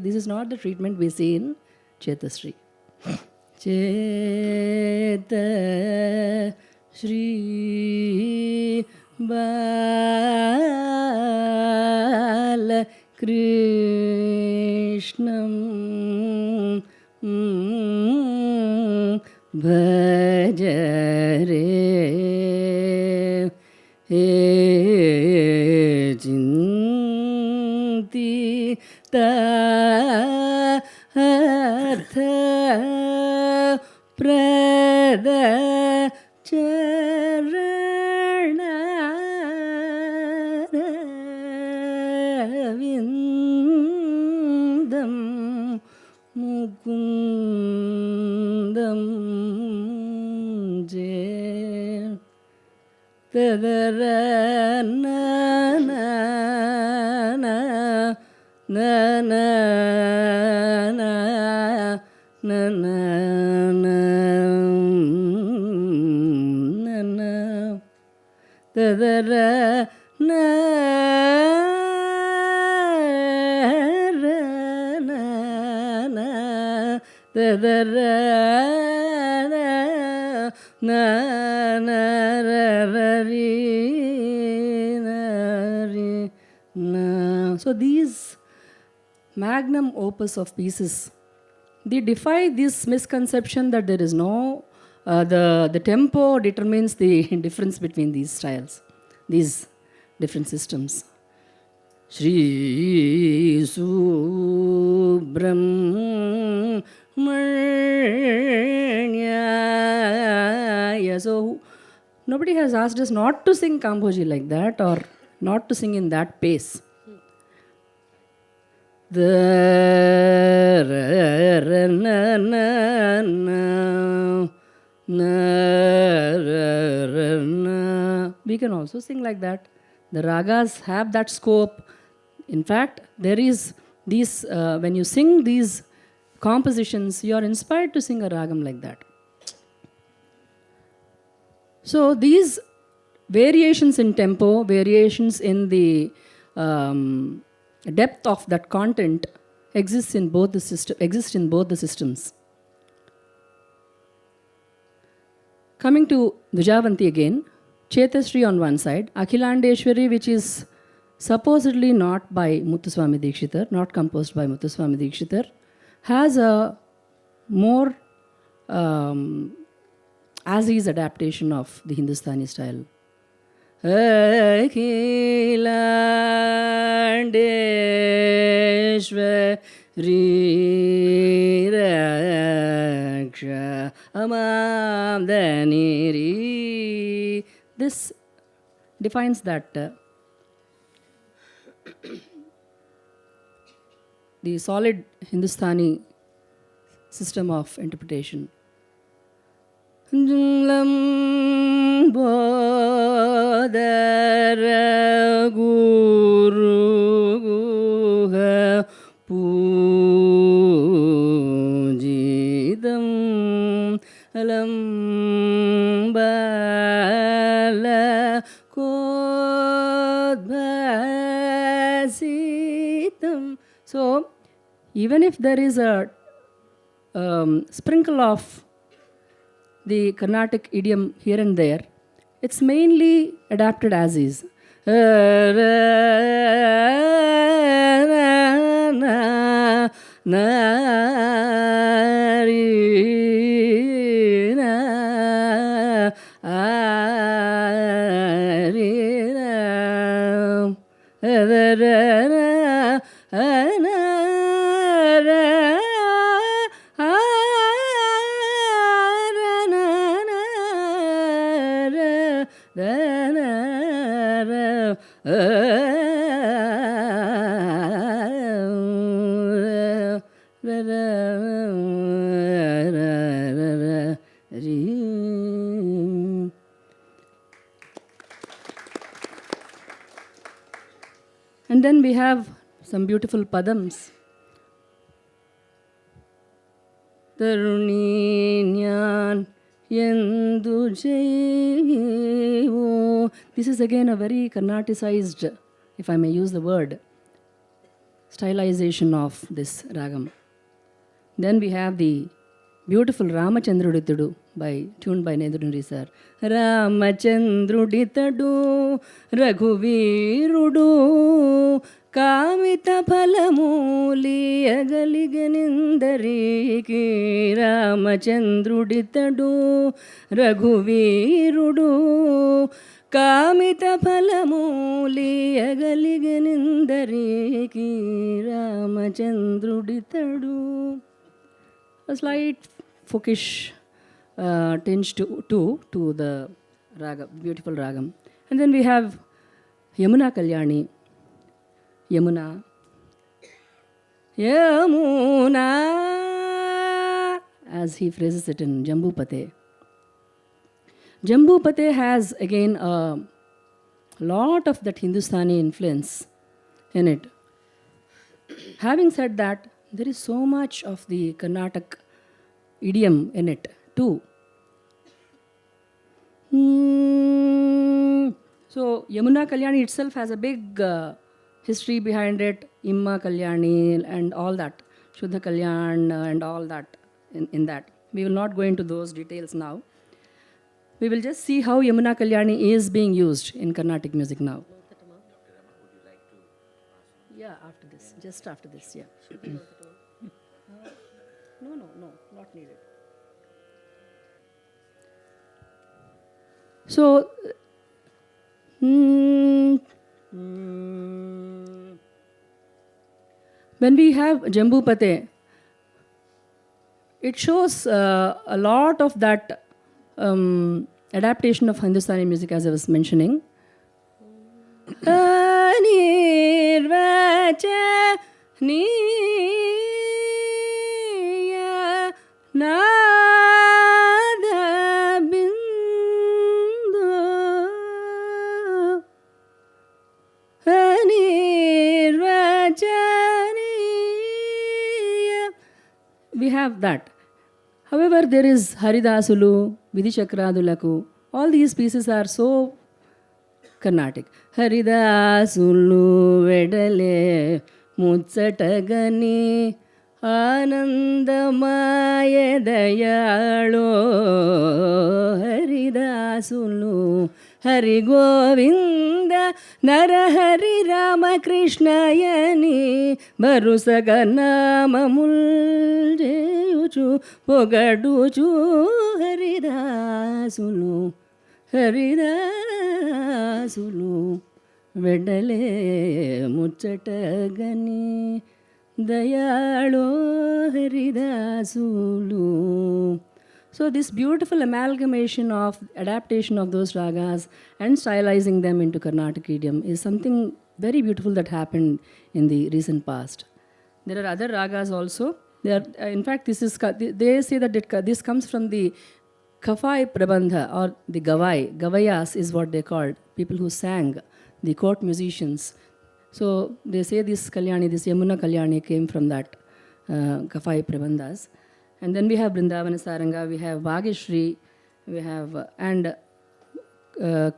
This is not the treatment we see in Chetasri. Chetasri Balakrishnam Bhajare Chinti Ta Artha Prada Charana Ravindam Mukundam Je Tadara na na na na na na na na na na tadara na na na tadara na na ri na. So these magnum opus of pieces, they defy this misconception that there is no, the tempo determines the difference between these styles, these different systems. Shri Subramanya. So nobody has asked us not to sing Kamboji like that or not to sing in that pace. The na na na na. We can also sing like that. The ragas have that scope. In fact, there is these, when you sing these compositions, you are inspired to sing a ragam like that. So these variations in tempo, variations in the depth of that content exist in both the systems. Coming to Dvijavanti again, Chetasri on one side, Akhilandeshwari, which is supposedly not by Muthuswami Dikshitar, not composed by Muthuswami Dikshitar, has a more as is adaptation of the Hindustani style. Akhilandeshwari Raksha Amam Daniri. This defines that the solid Hindustani system of interpretation. Lam bodara guru guha pujidam lam bala kodbhasitam. So, even if there is a sprinkle of the Karnatic idiom here and there, it's mainly adapted as is. And then we have some beautiful padams. Taruninyan yendu jaivo. This is again a very Karnaticized, if I may use the word, stylization of this ragam. Then we have the beautiful Ramachandruditadu tuned by Nedrunri sir. Ramachandruditadu Raghuvirudu Kamita Palamuli Agaliganindariki Ramachandruditadu Raghuvirudu Kamita Palamuli Agaliganindariki Ramachandruditadu. A slight folkish tinge to the raga, beautiful ragam. And then we have Yamuna Kalyani. Yamuna. Yamuna, as he phrases it in Jambupate. Jambupate has again a lot of that Hindustani influence in it. Having said that, there is so much of the Karnataka idiom in it too. So Yamuna Kalyani itself has a big history behind it. Imma Kalyani and all that. Shuddha Kalyan and all that in that. We will not go into those details now. We will just see how Yamuna Kalyani is being used in Carnatic music now. Yeah, after this. Just after this, yeah. No, not needed. So, when we have Jambupate, it shows a lot of that adaptation of Hindustani music, as I was mentioning. We have that. However, there is Haridasulu, Vidishakradulaku. All these pieces are so Carnatic. Haridasulu vedale mutsatagani anandamaya dayalo. Haridasulu Hari Govinda Narahari Rama Krishnayani Barusaganaamamul Jeyuchu Pogaduchu Haridasulu Haridasulu Vedale Muchatagani Dayalo Haridasulu. So this beautiful amalgamation of adaptation of those ragas and stylizing them into Carnatic idiom is something very beautiful that happened in the recent past. There are other ragas also. In fact, they say that this comes from the Kafai Prabandha or the Gavayas is what they called, people who sang, the court musicians. So they say this Yamuna Kalyani came from that Kafai Prabandhas. And then we have Vrindavana Saranga, we have Bhageshri, we have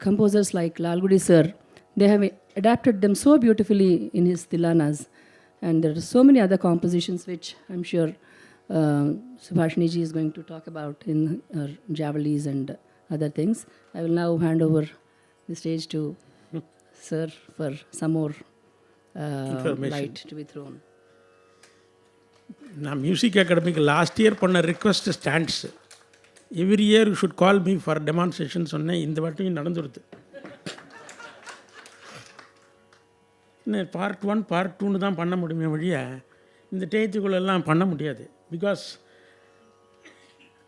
composers like Lalgudi sir. They have adapted them so beautifully in his Tilanas. And there are so many other compositions which I'm sure Subhashini ji is going to talk about in her Javalis and other things. I will now hand over the stage to sir for some more light to be thrown. நான் music அகாடமிக்கு last year பண்ண request stands every year you should call me for demonstration சொன்னேன். இந்த வாட்டியும் நடந்துடுது. இன்னும் part 1 part 2 தான் பண்ண முடியுமே வழிய இந்த டேஜுக்குள்ளெல்லாம் பண்ண முடியாது. Because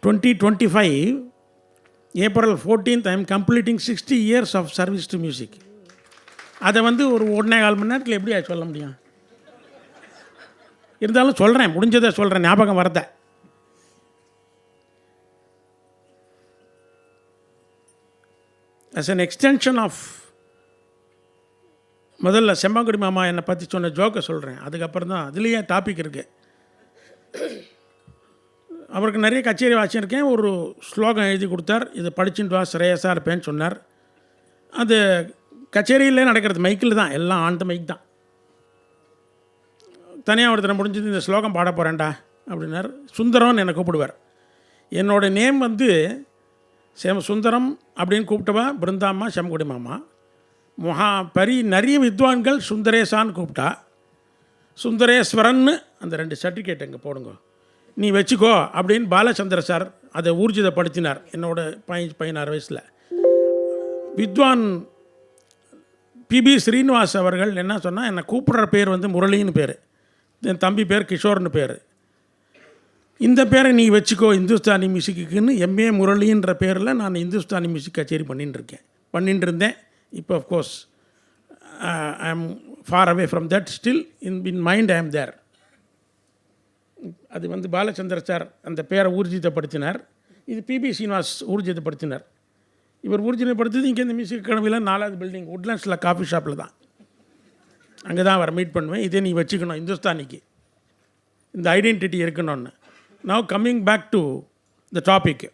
2025 April 14th I am completing 60 years of service to music. அதை ஒரு 1.25 மணி நேரத்தில் எப்படி சொல்ல முடியும்? இருந்தாலும் சொல்கிறேன், முடிஞ்சதை சொல்கிறேன், ஞாபகம் வரத. as an extension of முதல்ல செம்மாங்குடி மாமா என்னை பற்றி சொன்ன ஜோக்கை சொல்கிறேன். அதுக்கப்புறம் தான் அதுலேயே டாபிக் இருக்குது. அவருக்கு நிறைய கச்சேரி வாசிச்சிருக்கேன். ஒரு ஸ்லோகம் எழுதி கொடுத்தார், இது படிச்சுட்டு வா சிரேயஸாக இருப்பேன்னு சொன்னார். அது கச்சேரியிலே நடக்கிறது, மைக்கில் தான், எல்லாம் ஆன் த மைக் தான். தனியாக ஒருத்தனை முடிஞ்சது இந்த ஸ்லோகம் பாட போகிறேன்டா அப்படின்னார். சுந்தரம்னு என்னை கூப்பிடுவார். என்னோடய நேம் சுந்தரம் அப்படின்னு கூப்பிட்டவா பிருந்தாம்மா செம்குடி மாமா. நிறைய வித்வான்கள் சுந்தரேசான்னு கூப்பிட்டா. சுந்தரேஸ்வரன்னு அந்த 2 சர்டிஃபிகேட் எங்கே போடுங்க, நீ வச்சுக்கோ அப்படின்னு பாலச்சந்திர சார் அதை ஊர்ஜிதப்படுத்தினார் என்னோட 16 வயசில். வித்வான் பிபி ஸ்ரீனிவாஸ் அவர்கள் என்ன சொன்னால், என்னை கூப்பிட்ற பேர் முரளின்னு பேர், என் தம்பி பேர் கிஷோர்னு பேர். இந்த பேரை நீ வச்சுக்கோ இந்துஸ்தானி மியூசிக்குன்னு எம்ஏ முரளின்ற பேரில் நான் இந்துஸ்தானி மியூசிக் கச்சேரி பண்ணிட்டு இருந்தேன். இப்போ அஃப்கோர்ஸ் ஐ ஆம் far away from that, still in mind I ஆம் தேர். அது பாலச்சந்திர சார் அந்த பேரை ஊர்ஜிதப்படுத்தினார். இது பிபி ஸ்ரீனிவாஸ் ஊர்ஜிதப்படுத்தினார். இவர் ஊர்ஜிதப்படுத்துறது இங்கே இந்த மியூசிக் அகாடமியில் 4வது பில்டிங் உட்லண்ட்ஸில் காஃபி ஷாப்பில் தான். அங்கே தான் அவரை மீட் பண்ணுவேன். இதே நீ வச்சுக்கணும் இந்துஸ்தானிக்கு, இந்த ஐடென்டிட்டி இருக்கணும்னு. Now coming back to the topic,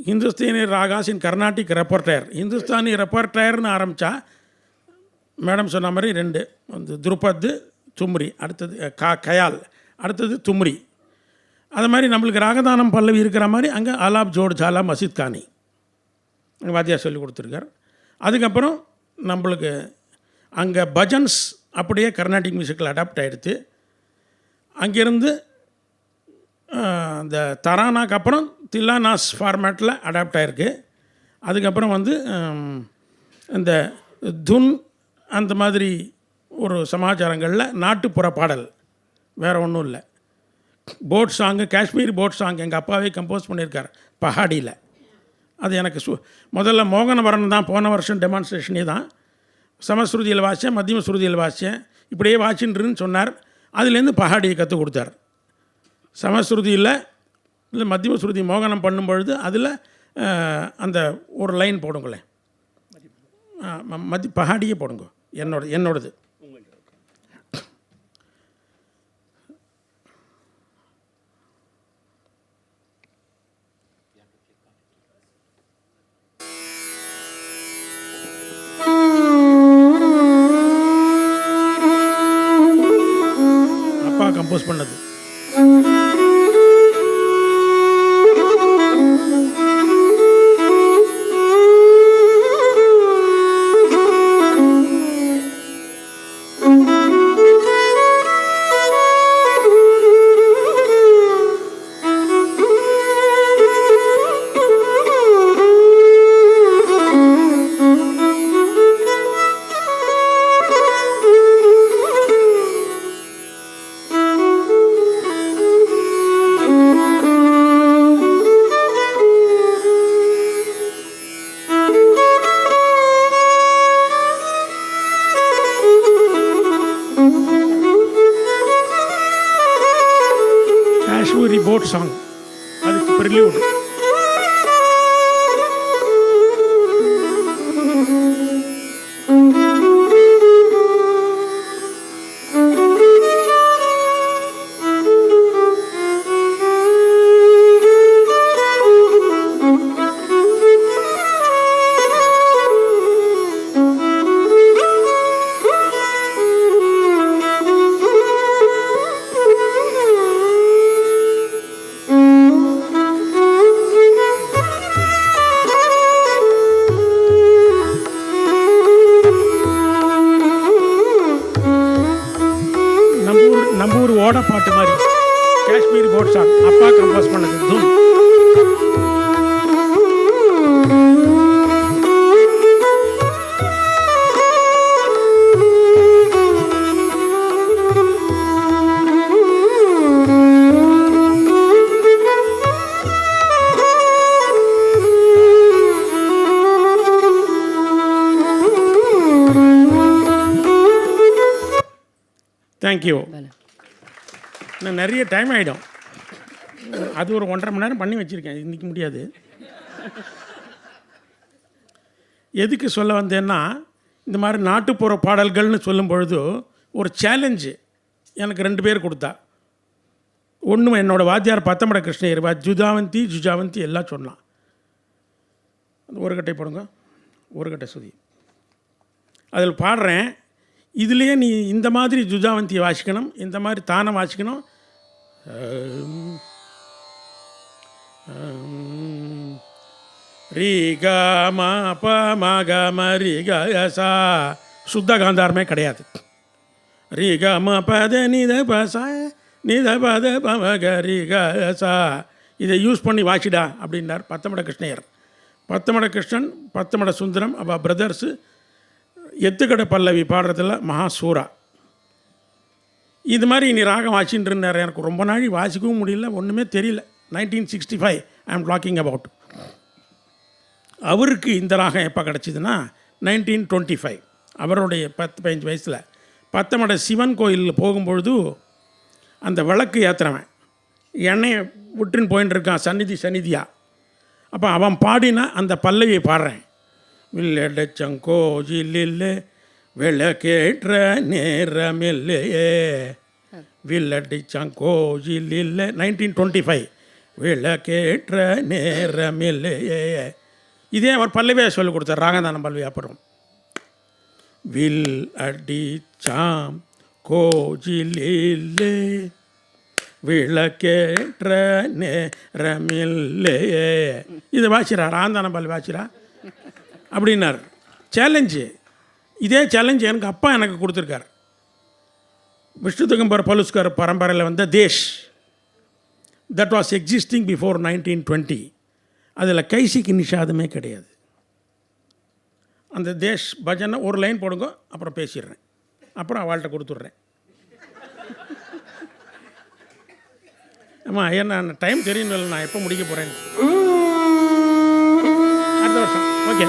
Hindustani ragas in Carnatic repertoire. Hindustani ரெப்பர்டயர்னு ஆரம்பித்தா மேடம் சொன்ன மாதிரி 2 துருபத் தும்ரி, அடுத்தது கயால், அடுத்தது தும்ரி. அது மாதிரி நம்மளுக்கு ராகதானம் பல்லவி இருக்கிற மாதிரி அங்கே ஆலாப் ஜோட் ஜாலா மசித் கானி வாத்தியார் சொல்லி கொடுத்துருக்கார். அதுக்கப்புறம் நம்மளுக்கு அங்கே பஜன்ஸ் அப்படியே கர்நாடிக் மியூசிக்கில் அடாப்ட் ஆகிடுது. அங்கேருந்து இந்த தரானாக்கு அப்புறம் தில்லானாஸ் ஃபார்மேட்டில் அடாப்ட் ஆகிருக்கு. அதுக்கப்புறம் இந்த துன் அந்த மாதிரி ஒரு சமாச்சாரங்களில் நாட்டுப்புற பாடல், வேறு ஒன்றும் இல்லை. Boat song, Kashmir boat song எங்கள் அப்பாவே கம்போஸ் பண்ணியிருக்கார் பஹாடியில். அது எனக்கு முதல்ல மோகனவரன் தான் போன வருஷம் டெமான்ஸ்ட்ரேஷனே தான். சமஸ்ருதியில் வாசித்தேன், மத்தியம ஸ்ருதியில் வாசித்தேன், இப்படியே வாசின்றுன்னு சொன்னார். அதுலேருந்து பஹாடியை கற்றுக் கொடுத்தார். சமஸ்ருதியில் இல்லை மத்தியம ஸ்ருதி மோகனம் பண்ணும்பொழுது அதில் அந்த ஒரு லைன் போடுங்களேன், பஹாடியே போடுங்க, என்னோடது. அப்பா கம்போஸ் பண்ணது. காஷ்மீரி போட் சாங், அதுக்கு ப்ரில்யூட். ஓட பாட்டு மாதிரி காஷ்மீரி போட் சாங், அப்பா கம்போஸ் பண்ணது. தூள் தேங்க்யூ. இன்னும் நிறைய டைம் ஆகிடும். அது ஒரு 1.5 மணி நேரம் பண்ணி வச்சுருக்கேன், இன்றைக்கி முடியாது. எதுக்கு சொல்ல வந்தேன்னா, இந்த மாதிரி நாட்டுப்புற பாடல்கள்னு சொல்லும் பொழுது ஒரு சேலஞ்சு எனக்கு 2 பேர் கொடுத்தா. ஒன்று என்னோடய வாத்தியார் பத்தமட கிருஷ்ணயர், ஜுஜாவந்தி ஜுஜாவந்தி எல்லாம் சொன்னான். ஒரு கட்டை போடுங்க, ஒரு கட்டை சுதி. அதில் பாடுறேன், இதுலேயே நீ இந்த மாதிரி ஜுஜாவந்தியை வாசிக்கணும், இந்த மாதிரி தானம் வாசிக்கணும். ரீ க ம ப ம க ம ரி க சா, சுத்த காந்தாரமே கிடையாது. ரீ க ம ப த நி த ப சா நி த ப த ப ம க ரி க சா, இதை யூஸ் பண்ணி வாசிடா அப்படின்னார் பத்தமட கிருஷ்ணயர். பத்தமட கிருஷ்ணன், பத்தமட சுந்தரம், அப்போ பிரதர்ஸு எத்துக்கடை பல்லவி பாடுறதில் மகாசூரா. இது மாதிரி நீ ராகம் வாசின்னு இருந்தார். எனக்கு ரொம்ப நாள் வாசிக்கவும் முடியல, ஒன்றுமே தெரியல. 1965 ஐ ஆம் டாக்கிங் அபவுட். அவருக்கு இந்த ராகம் எப்போ கிடச்சிதுன்னா 1925. அவருடைய 10-15 வயசில் பத்தமட சிவன் கோயிலில் போகும்பொழுது அந்த விளக்கு ஏற்றுறவன் எண்ணெயை விட்டுன்னு போயின்னு இருக்கான் சந்நிதியாக. அப்போ அவன் பாடினா அந்த பல்லவியை பாடுறேன். வில்லடச்சங்கோஜிலில்ல விளக்கேற்ற நேரமில்லையே, வில்லடிச்சங்கோஜிலில்ல 1925 விளக்கேற்ற நேரமில்லையே. இதே அவர் பல்லவியை சொல்லிக் கொடுத்தார், ராகதானம் பல்லவி. அப்புறம் வில் அடிச்சாம் கோஜிலில்லே விளக்கேற்ற நேரமில்லையே. இதை வாசிரா, ராகதானம் பல்லவி வாசிரா அப்படின்னார். சேலஞ்சு. இதே சேலஞ்சு எனக்கு அப்பா எனக்கு கொடுத்துருக்கார். விஷ்ணு திகம்பர் பலுஸ்கர் பரம்பரையில் வந்த Desh, that was existing before 1920. அதில் கைசிக்கு நிஷாதமே கிடையாது. அந்த தேஷ் பஜனை ஒரு லைன் போடுங்க, அப்புறம் பேசிடுறேன், அப்புறம் அவள்கிட்ட கொடுத்துட்றேன். ஆமாம், ஏன்னா டைம் தெரியும், நான் எப்போ முடிக்க போகிறேன். அடுத்த வருஷம். ஓகே.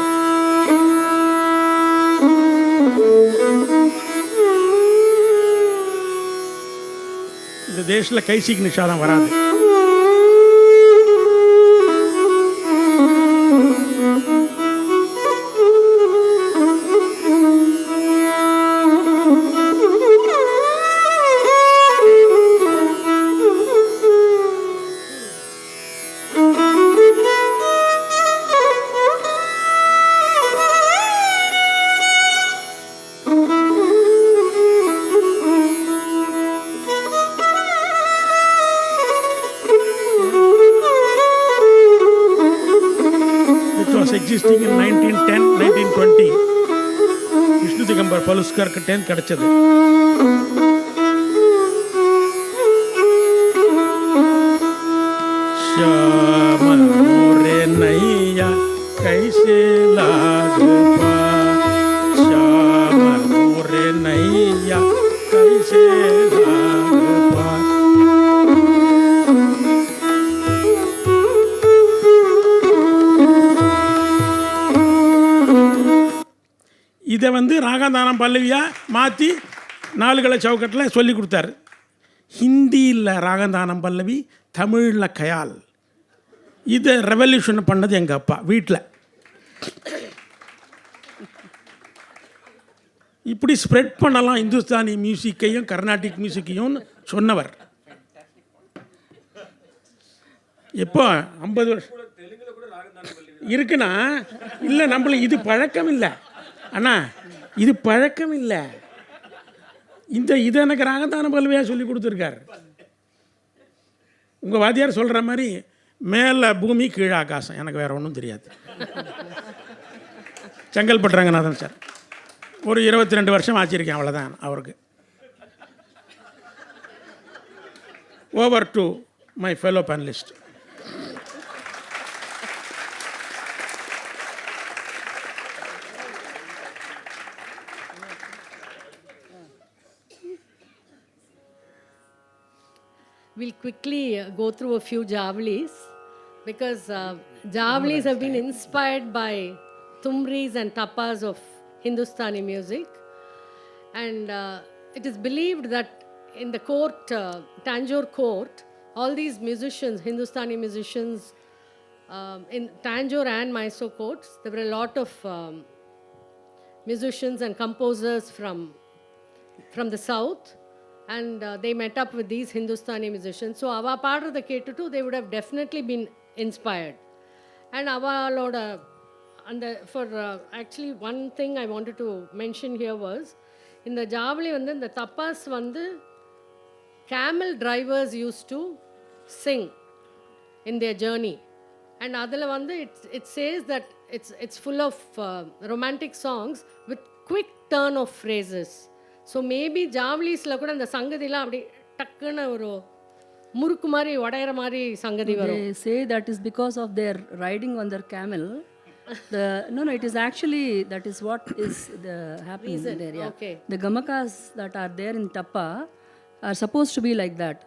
இந்த தேசில் கைசிக்கு நிஷாதம் வராது. existing in 1910, 1920. விஷ்ணு திகம்பர் பலுஸ்கருக்கு 10 கிடைச்சது. श्याम मोरे नैया कैसे लागपा, श्याम मोरे नैया कैसे लागपा. இதை வந்து ராகதானம் பல்லவியாக மாற்றி நாலுகளை சவுக்கட்டில் சொல்லி கொடுத்தாரு. ஹிந்தியில் ராகந்தானம் பல்லவி, தமிழில் கயால். இதை ரெவல்யூஷன் பண்ணது எங்கள் அப்பா வீட்டில். இப்படி ஸ்ப்ரெட் பண்ணலாம் இந்துஸ்தானி மியூசிக்கையும் கர்நாடிக் மியூசிக்கையும் சொன்னவர். எப்போ 50 வருஷம் இருக்குன்னா இல்லை, நம்மளுக்கு இது பழக்கம் இல்லை அண்ணா, இது பழக்கம் இல்லை. இது எனக்கு ராகந்தான பல்வியாக சொல்லி கொடுத்துருக்காரு. உங்கள் வாத்தியார் சொல்கிற மாதிரி மேலே பூமி கீழே ஆகாசம், எனக்கு வேறு ஒன்றும் தெரியாது. செங்கல்பட்டு ரங்கநாதன் சார் ஒரு 22 வருஷம் ஆச்சிருக்கேன், அவ்வளோதான் அவருக்கு. Over to my fellow panellist. We'll quickly go through a few Javalis because Javalis have been inspired by Tumris and Tapas of Hindustani music, and it is believed that in the court, Tanjore court, all these musicians, Hindustani musicians, in Tanjore and Mysore courts, there were a lot of musicians and composers from the south, and they met up with these Hindustani musicians. So ava paadradha kettu they would have definitely been inspired. And avaloda, and for actually one thing I wanted to mention here was, in the Javali வந்து இந்த tapas வந்து camel drivers used to sing in their journey, and அதில் வந்து it says that it's full of romantic songs with quick turn of phrases. So maybe ஜாவ்லீஸில் கூட அந்த சங்கதிலாம் அப்படி டக்குன்னு ஒரு முறுக்கு மாதிரி உடையிற மாதிரி சங்கதி வரும். They say that is because of their riding on their camel. No, it is actually, that is what is the happening there. Yeah. Okay. The gamakas that are there in Tappa are supposed to be like that.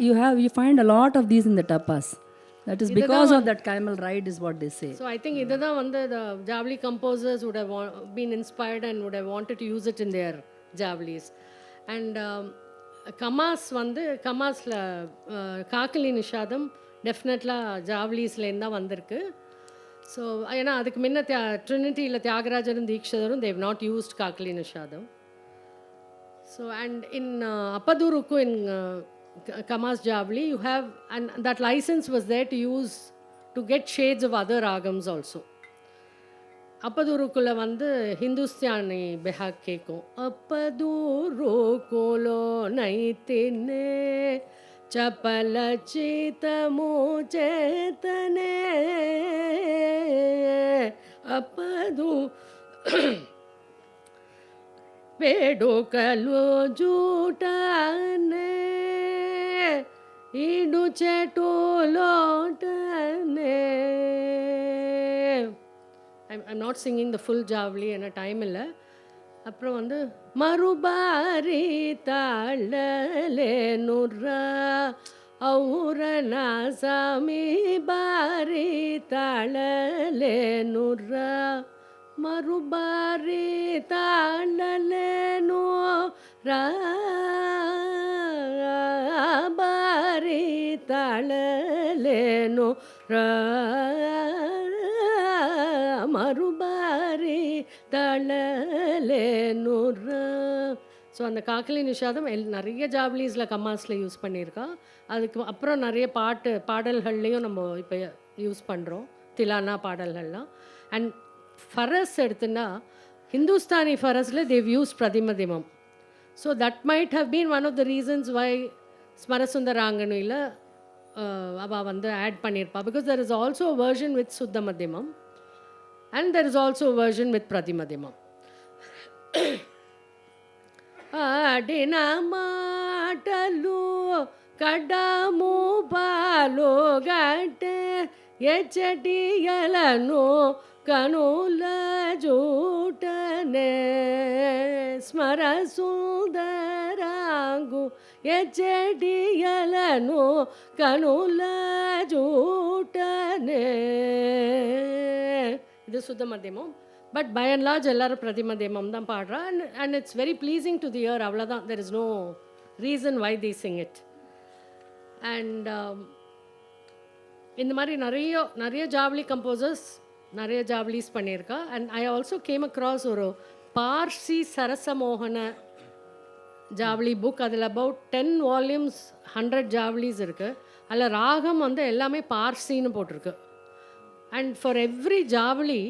You find a lot of these in the Tappas. That is because of that camel ride is what they say. So I think இதுதான் வந்து the Javali composers would have been inspired and would have wanted to use it in their Javalis. And Khamas வந்து கமாஸில் காக்கலி நிஷாதம் டெஃபினெட்லாக ஜாவ்லீஸ்லேருந்து தான் வந்திருக்கு. So ஏன்னா அதுக்கு முன்ன ட்ரினிட்டியில் தியாகராஜரும் தீக்ஷதரும் they not used kakali nishadam. So and in அப்பதூருக்கு in Kamas Javali, you have, and that license was there to get shades of other ragams also. அப்பதூருக்குள்ள வந்து ஹிந்துஸ்தானி பெஹாக் கேட்கும். அப்பதூருக்குலோ நைத்தினே சப்பல சீதமோ சேத்தனே அப்பதூ వేడుకలు జూటనే ఇడు చెట్టులోటనే. I'm not singing the full Javali and a time இல்லை. அப்புறம் வந்து மறுபாரி தாழலே நுர்ரா ஔரன சாமி Pari தாழலே நுர்ரா மறுபாரி தாண்டலேனோ ராபாரி தாளலேனோ மறுபாரி தாளலேனோ. So அந்த காக்கலி நிஷாதம் நிறைய ஜாவ்லீஸில் கமாஸில் யூஸ் பண்ணியிருக்கா. அதுக்கு அப்புறம் நிறைய பாடல்கள்லேயும் நம்ம இப்போ யூஸ் பண்ணுறோம், திலானா பாடல்கள்லாம். அண்ட் ஃபரஸ் எடுத்துன்னா ஹிந்துஸ்தானி ஃபரஸில் they use pratimadhyamam. So that might have been one of the reasons why ஸ்மரசுந்தராங்கனியில் அவள் வந்து ஆட் பண்ணியிருப்பா. Because there is also version with shuddha madhyamam and there is also version with pratimadhyamam. ఆడిన మాటలు కడము పాలు గట్టె ఎచ్చటియలను కనుల జూటనే స్మర సుందరాంగు ఎచ్చటియలను కనుల జూటనే இது சுத்த மத்தியமம். பட் பை அண்ட் லார்ஜ் எல்லாரும் பிரதி மத்தியமம் தான் பாடுறா. And it's very pleasing to the ear. அவ்வளோதான். There is no reason why they sing it. And இந்த மாதிரி நிறைய ஜாவலி கம்போசர்ஸ் நிறைய ஜாவலிஸ் பண்ணியிருக்கா. And I also came across ஒரு பார்சி சரசமோகன ஜாவலி புக். அதில் அபவுட் 10 வால்யூம்ஸ் 100 ஜாவலிஸ் இருக்குது. அதில் ராகம் வந்து எல்லாமே பார்சின்னு போட்டிருக்கு. அண்ட் ஃபார் எவ்ரி ஜாவலி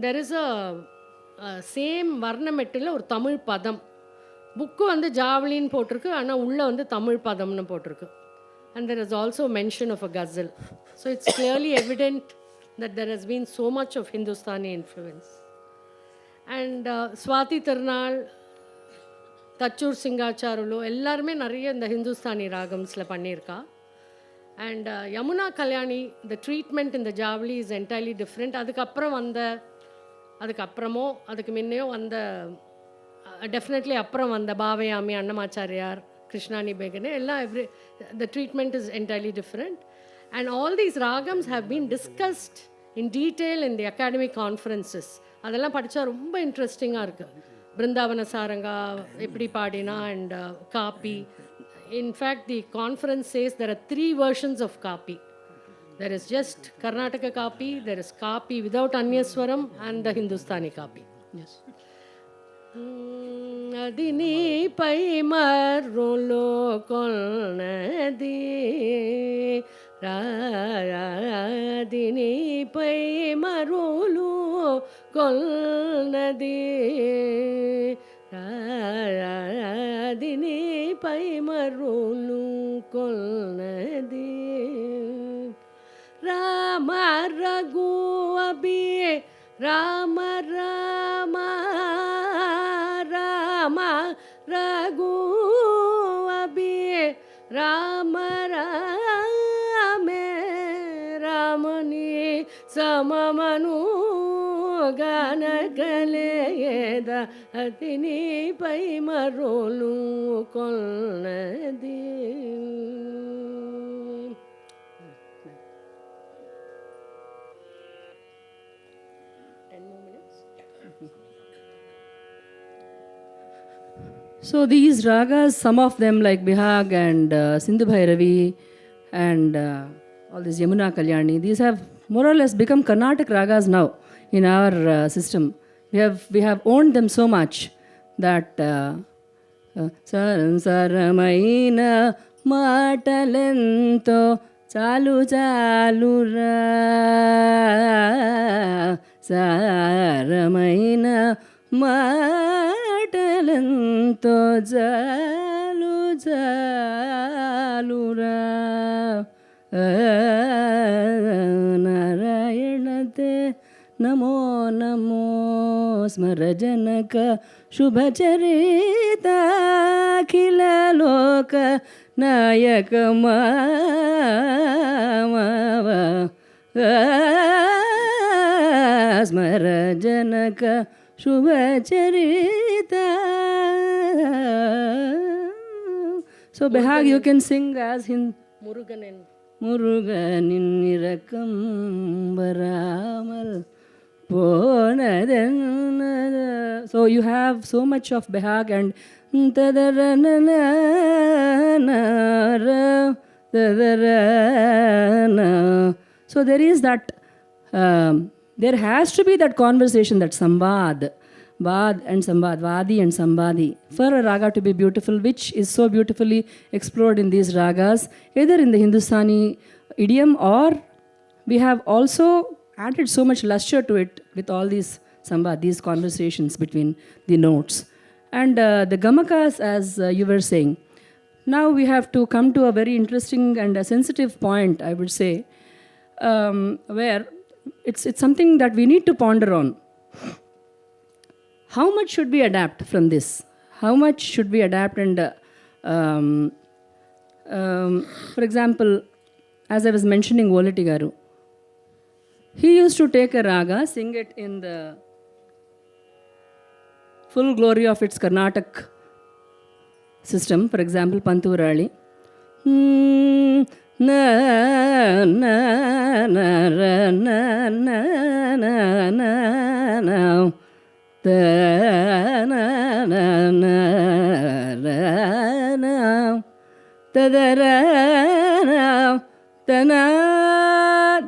தெர் இஸ் அ சேம் வர்ணமெட்டில் ஒரு தமிழ் பதம். புக்கு வந்து ஜாவலின்னு போட்டிருக்கு, ஆனால் உள்ளே வந்து தமிழ் பதம்னு போட்டிருக்கு. And there is also mention of a ghazal. So it's clearly evident that there has been so much of Hindustani influence. And Swati Tirunal, Tachur Singacharulu, எல்லாருமே நிறைய இந்த ஹிந்துஸ்தானி ராகம்ஸில் பண்ணியிருக்கா. And Yamuna Kalyani, the treatment in the Javali is entirely different. அதுக்கு முன்னையோ வந்த definitely அப்புறம் வந்த பாவயாமி, Annamacharya, Krishnani Begane, the treatment is entirely different. And all these ragams have been discussed in detail in the academic conferences. அதெல்லாம் படித்தா ரொம்ப இன்ட்ரெஸ்டிங்காக இருக்குது. பிருந்தாவன சாரங்கா எப்படி பாடினா and Kapi. In fact the conference says there are 3 versions of Kapi. There is just Karnataka Kapi, there is Kapi without Anyaswaram, and the Hindustani Kapi. Yes. அதினி பை மருளோ கொள்நதி ராதினி பை மருளோ கொள்நதி ராதினி பை மருளோ கொள்நதி ராம ரகு அபி ராம ராம ராம ரகு அபி ராம ராமே ராமனி ಸಮಮನು ಗನಗಲೆಯದ ಅತಿನಿ ಪೈ ಮರೋಲು ಕೊಲ್ನದಿ. So these ragas, some of them like Bihag and Sindhu Bhairavi and all this Yamuna Kalyani, these have more or less become Karnatic ragas now in our system. We have owned them so much that Saramaina Matalento Chalu Chalura Saramaina మాటలంతో జాలు జాలురా నారాయణతే నమో నమో స్మరజనక శుభచరితాఖిల లోక నాయక స్మరజనక Shubhacharita. So Behag you can sing as Muruganin Nirakam Baramal Ponadan. So you have so much of Behag and so there is that there has to be that conversation, that sambad, Vad and Sambad, Vadi and Sambadi, for a raga to be beautiful, which is so beautifully explored in these ragas, either in the Hindustani idiom or we have also added so much lustre to it with all these Sambad, these conversations between the notes. And the Gamakas, as you were saying, now we have to come to a very interesting and a sensitive point, I would say, where it's something that we need to ponder on. How much should we adapt from this? How much should we adapt? And for example, as I was mentioning Volati Garu, he used to take a raga, sing it in the full glory of its Karnatic system. For example, Pantula. na na na ra na na na na na ta na na na ra na ta da ra na ta na.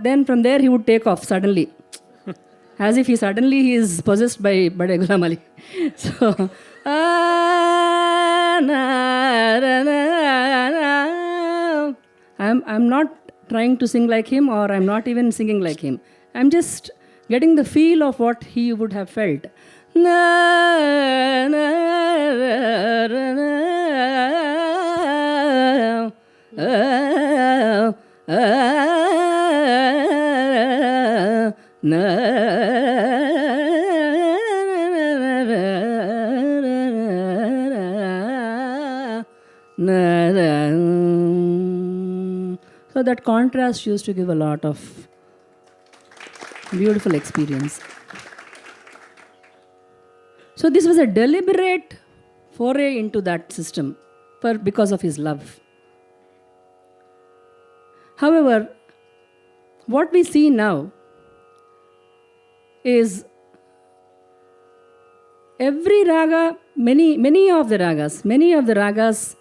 Then from there he would take off suddenly, as if he is possessed by Bade Ghulam Ali. So I'm not trying to sing like him, or I'm not even singing like him. I'm just getting the feel of what he would have felt. So that contrast used to give a lot of beautiful experience. So this was a deliberate foray into that system because of his love. However, what we see now is every raga, many of the ragas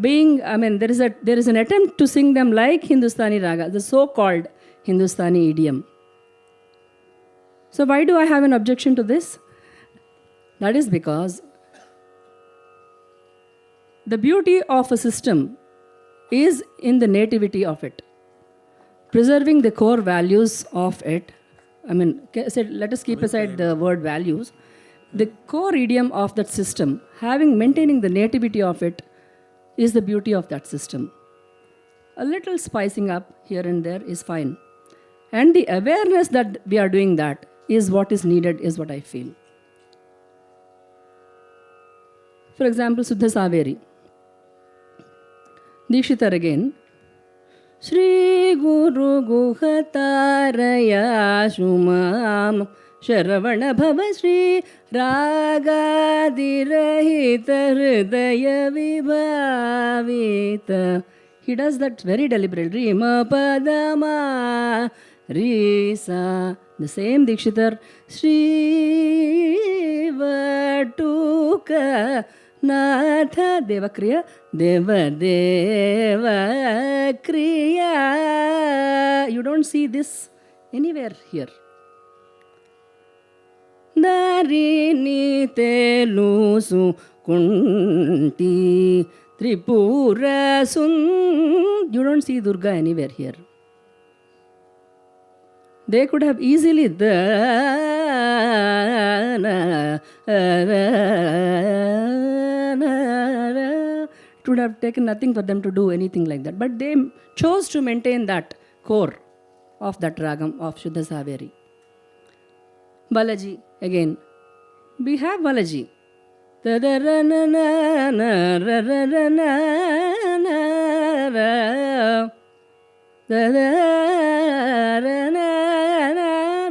being, there is an attempt to sing them like Hindustani raga, the so-called Hindustani idiom. So why do I have an objection to this? That is because the beauty of a system is in the nativity of it, preserving the core values of it. Let us keep aside the word values. The core idiom of that system, maintaining the nativity of it, is the beauty of that system. A little spicing up here and there is fine. And the awareness that we are doing that is what is needed, is what I feel. For example, Subhashini. Dikshitar again. Shri Guru Guhataraya Shumam Sharavana Bhava Shri Ragadirahita Hridaya Vibhavita. He does that very deliberately. Rima Padama Risa. The same Dikshitar. Shri Vatuka Natha Devakriya Devakriya. You don't see this anywhere here. Darini Telusu Kunti Tripura Sun. You don't see Durga anywhere here. They could have easily it would have taken nothing for them to do anything like that. But they chose to maintain that core of that ragam of Shuddha Saveri. Balaji, again. We have Balaji. We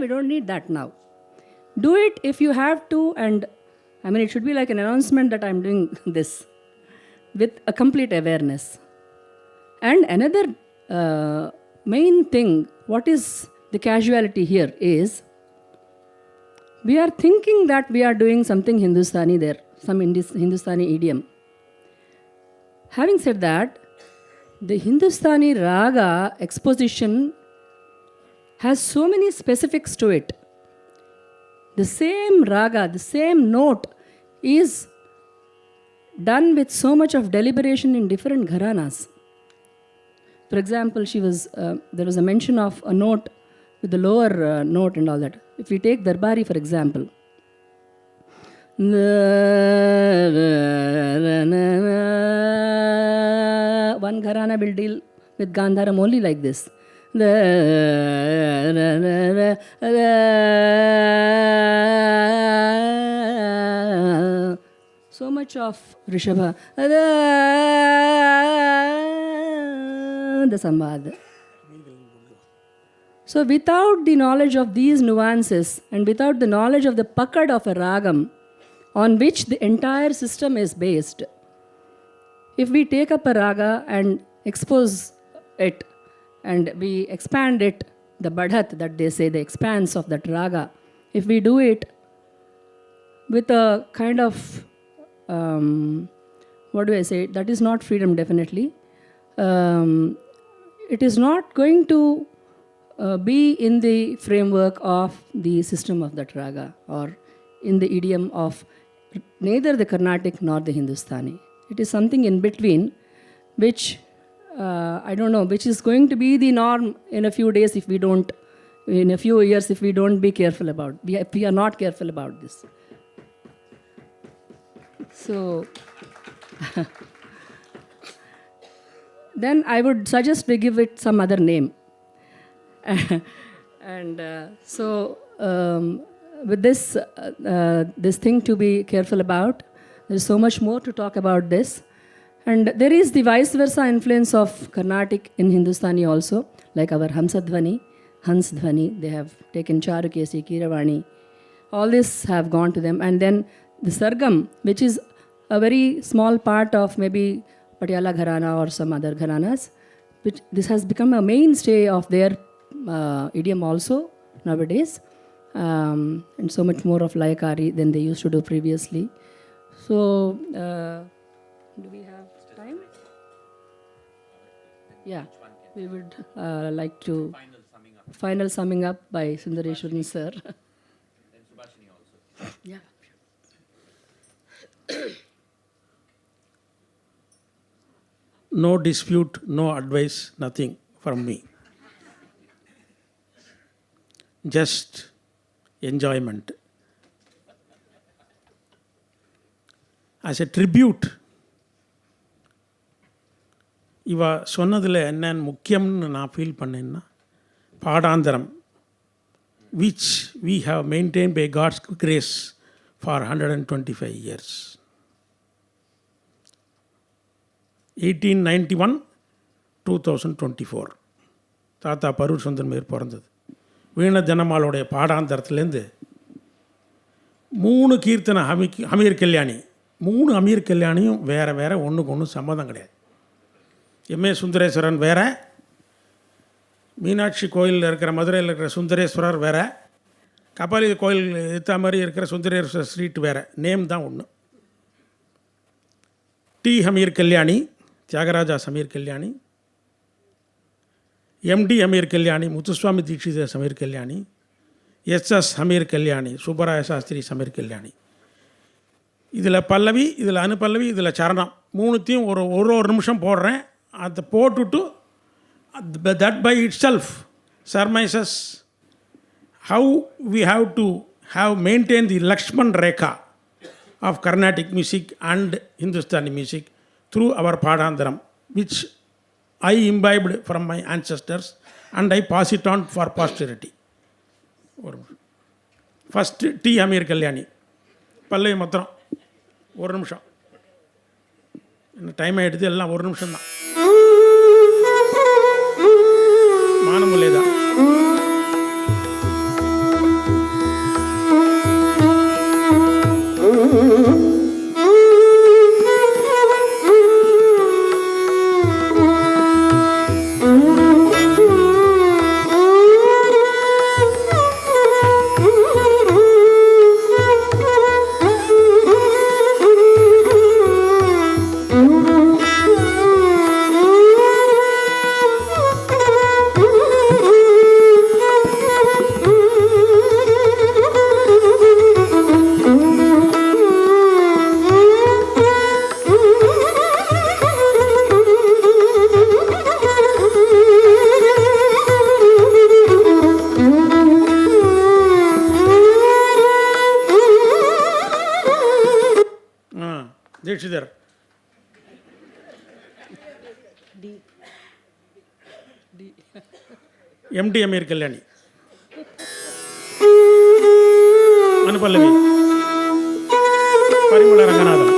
don't need that now. Do it if you have to, and it should be like an announcement that I'm doing this with a complete awareness. And another main thing, what is the casualty here is, we are thinking that we are doing something Hindustani there, some Hindustani idiom. Having said that, the Hindustani raga exposition has so many specifics to it. The same raga, the same note is done with so much of deliberation in different gharanas. For example, there was a mention of a note with the lower note and all that. If we take Darbari, for example, one gharana will deal with Gandharam only like this. So much of Rishabha. The Sambad. So without the knowledge of these nuances and without the knowledge of the pakad of a ragam on which the entire system is based, if we take up a raga and expose it and we expand it, the badhat that they say, the expanse of that raga, if we do it with a kind of, what do I say, that is not freedom definitely. It is not going to be in the framework of the system of that raga or in the idiom of neither the Carnatic nor the Hindustani. It is something in between which, I don't know, which is going to be the norm in a few days if we don't, in a few years if we don't be careful about, we are not careful about this. So, then I would suggest we give it some other name. And with this, this thing to be careful about, there is so much more to talk about this. And there is the vice versa influence of Carnatic in Hindustani also, like our Hamsadhvani, Hansdhvani, they have taken Charukesi, Kiravani, all this have gone to them. And then the Sargam, which is a very small part of maybe Patiala Gharana or some other Gharanas, which this has become a mainstay of their idiom also nowadays, and so much more of Layakari than they used to do previously. So, do we have time? Yeah, we would like to final summing up by Sundareswaran sir. And Subhashini also. Yeah. No dispute, no advice, nothing from me. Just enjoyment. As a tribute, இவ சொன்னதில் என்னன்னு முக்கியம்னு நான் feel பண்ணேன்னா பாடாந்தரம், which we have maintained by God's grace for 125 years. 1891, 2024. தாத்தா பரூர் சுந்தரமேர் பிறந்தது. வீண ஜனமாலோடைய பாடாந்தரத்துலேருந்து 3 கீர்த்தனை அமீர் கல்யாணி, 3 அமீர் கல்யாணியும் வேறு வேறு, ஒன்றுக்கு ஒன்று சம்மந்தம் கிடையாது. எம்ஏ சுந்தரேஸ்வரன் வேறு, மீனாட்சி கோயிலில் இருக்கிற மதுரையில் இருக்கிற சுந்தரேஸ்வரர் வேறு, கபாலி கோயில் எடுத்த மாதிரி இருக்கிற சுந்தரேஸ்வரர் ஸ்ட்ரீட் வேறு, நேம் தான் ஒன்று. T Amir Kalyani, Thyagaraja Amir Kalyani, MD Amir Kalyani, Muthuswami Dikshitar Amir Kalyani, SS Amir Kalyani, Subbaraya Shastri Amir Kalyani. இதில் பல்லவி, இதில் அனுபல்லவி, இதில் சரணம், மூணுத்தையும் ஒரு நிமிஷம் போடுறேன். அதை போட்டுட்டு that by itself surmises how we have to have maintained the Lakshman Rekha of Carnatic music and Hindustani music through our Padandharam, which I imbibed from my ancestors and I pass it on for posterity. First T. Amir Kalyani, பல்லவி மாத்திரம் ஒரு நிமிஷம், time ஆகிடுது, எல்லாம் ஒரு நிமிஷம் தான். மானமுல்லேதா Dikshitar. Empty Amir Kalyani, anupallavi பரிமள ரங்கநாதன்.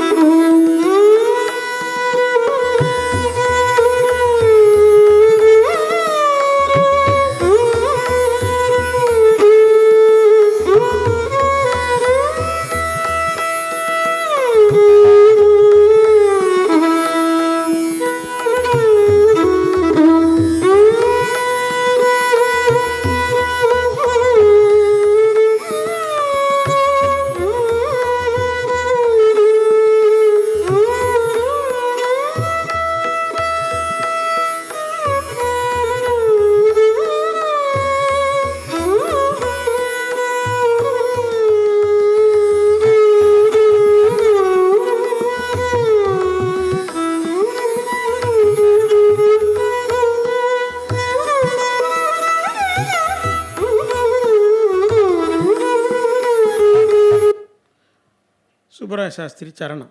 சுப்பராய சாஸ்திரி சரணம்,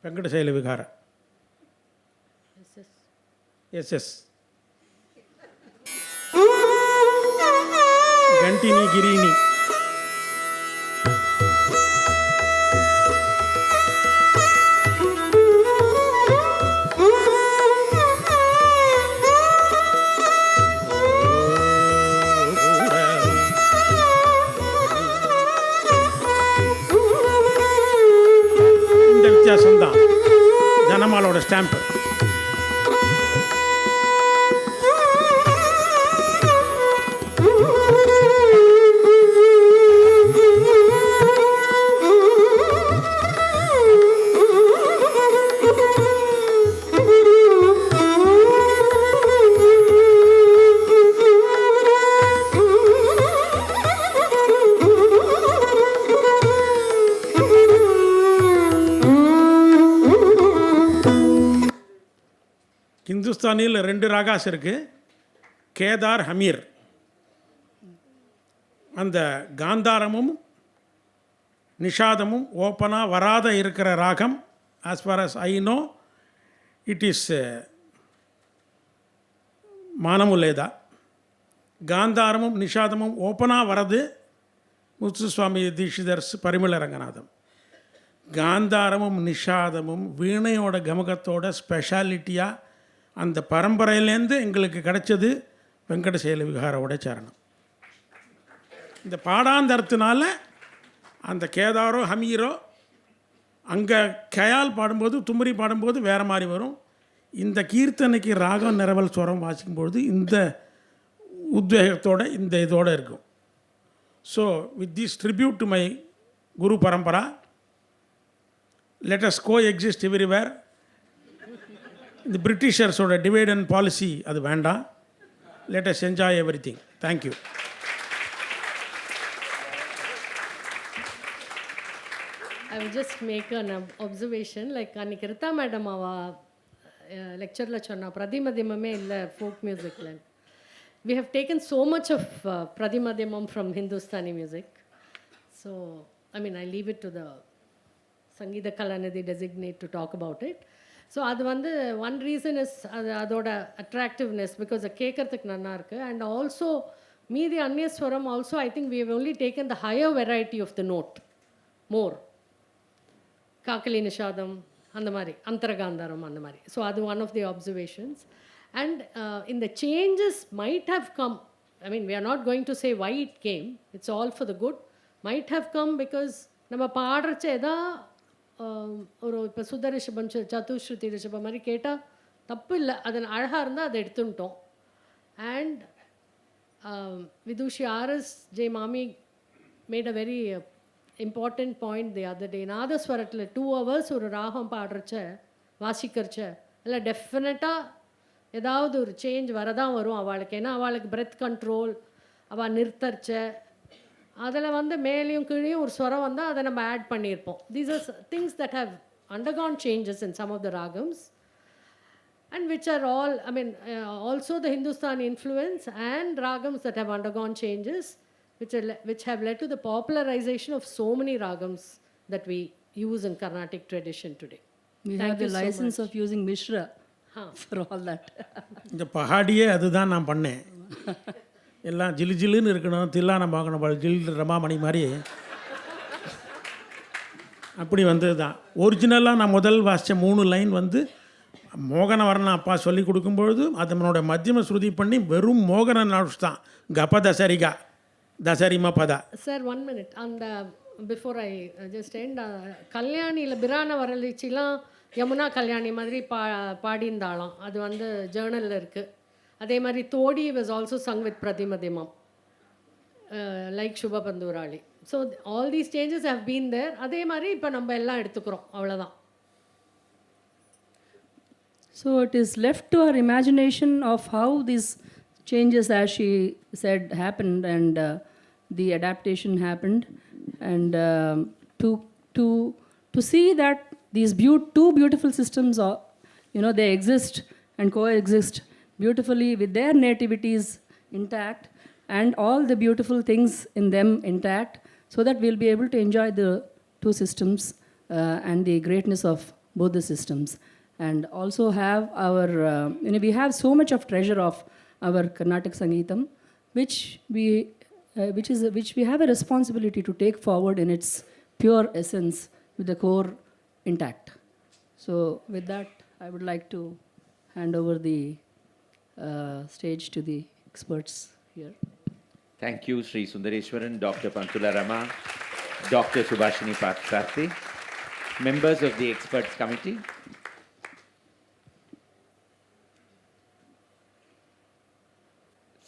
வெங்கடசைல விகார, எஸ்எஸ் கண்டினி கிரினி. இந்த வித்தியாசம்தான் ஜனமாலோட ஸ்டாம்ப்பு. ஹிந்துஸ்தானியில் 2 ராகாஸ் இருக்குது, கேதார், ஹமீர். அந்த காந்தாரமும் நிஷாதமும் ஓப்பனாக வராத இருக்கிற ராகம், as far as I know it is மானமுல்லேதா. காந்தாரமும் நிஷாதமும் ஓப்பனாக வரது முத்துசுவாமி தீட்சிதர்ஸ், பரிமள ரங்கநாதம். காந்தாரமும் நிஷாதமும் வீணையோட கமகத்தோட ஸ்பெஷாலிட்டியாக அந்த பரம்பரையிலேருந்து எங்களுக்கு கிடைச்சது வெங்கடசைல விகாரோட சரணம். இந்த பாடாந்தரத்தினால அந்த கேதாரோ ஹமீரோ அங்கே கயால் பாடும்போது, தும்பரி பாடும்போது வேறு மாதிரி வரும். இந்த கீர்த்தனைக்கு ராகம் நிரவல் ஸ்வரம் வாசிக்கும்பொழுது இந்த உத்வேகத்தோட இந்த இதோடு இருக்கும். So with this tribute to my guru parampara, let us coexist everywhere. இந்த பிரிட்டிஷர்ஸோட டிவைட் அண்ட் பாலிசி அது வேண்டாம். let us enjoy everything. Thank you. I will just make an observation. Like அன்னைக்கு ரிதா மேடம் அவ லெக்சரில் சொன்னா பிரதிமதியமே இல்லை ஃபோக் மியூசிக்கில். We have taken so much of Pradimadhyamam from Hindustani music. So, I mean, I leave it to the Sangeeta Kalanidhi designate to talk about it. So, அது வந்து one reason is அதோட attractiveness because the கேட்கறதுக்கு நல்லா இருக்குது. And also, மீதி அந்நியஸ்வரம் also I think we have only taken the higher variety of the note more. காக்கலி நிஷாதம் அந்த மாதிரி, அந்தரகாந்தாரம் அந்த மாதிரி. ஸோ அது one of the observations. And in the changes might have come, I mean we are not going to say why it came, it's all for the good, might have come because நம்ம பாடுறச்ச எதா ஒரு இப்போ சுத்த ரிஷபம் சதுஸ்ருதி ரிஷபம் மாதிரி கேட்டால் தப்பு இல்லை, அது அழகாக இருந்தால் அதை எடுத்துட்டோம். அண்ட் விதுஷி RS J மாமி made a very important point the other day. நாதஸ்வரத்தில் 2 hours ஒரு ராகம் பாடுறச்ச வாசிக்கிறச்ச இல்லை டெஃபினட்டாக ஏதாவது ஒரு சேஞ்ச் வரதான் வரும் அவளுக்கு. ஏன்னா அவளுக்கு பிரெத் கண்ட்ரோல், அவள் நிறுத்தர்ச்ச அதில் வந்து மேலேயும் கீழேயும் ஒரு ஸ்வரம் வந்தால் அதை நம்ம ஆட் பண்ணியிருப்போம். These are things that have undergone changes in some of the ragams and which are all, I mean, also the Hindustani influence and ragams that have undergone changes which have led to the popularization of so many ragams that we use in Carnatic tradition today. We have the license of using Mishra for all that. இந்த பஹாடியே அதுதான் நான் பண்ணேன். எல்லாம் ஜிலு ஜிலுன்னு இருக்கணும், தில்லான பார்க்கணும், ஜில் ரமாமணி மாதிரி அப்படி வந்தது தான். ஒரிஜினலாக நான் முதல் வாசித்த 3 லைன் வந்து மோகனவர்ணன் அப்பா சொல்லி கொடுக்கும்பொழுது அதனோட மத்தியம ஸ்ருதி பண்ணி வெறும் மோகன நாட்ஸ் தான். கப தசரிகா தசரிமா பதா. சார் 1 minute அந்த பிஃபோர் ஐ ஜஸ்ட் எண்ட் கல்யாணியில் பிரான வரலிச்சிலாம் யமுனா கல்யாணி மாதிரி பாடிந்தாலாம். அது வந்து ஜேர்னலில் இருக்குது. அதே மாதிரி Todi was also sung with pratimadhyamam like Shubha Pantuvarali. So all these changes have been there. அதே மாதிரி இப்போ நம்ம எல்லாம் எடுத்துக்கிறோம், அவ்வளோதான். So it is left to our imagination of how these changes, as she said, happened and the adaptation happened, and to see that these two beautiful systems are, they exist and coexist beautifully with their nativities intact and all the beautiful things in them intact, so that we'll be able to enjoy the two systems and the greatness of both the systems. And also have our, we have so much of treasure of our Karnataka Sangeetam, which we have a responsibility to take forward in its pure essence with the core intact. So with that, I would like to hand over the stage to the experts here. Thank you, Sri Sundareswaran, Dr. Pantula Rama, Dr. Subhashini Parthasarathy, members of the experts committee.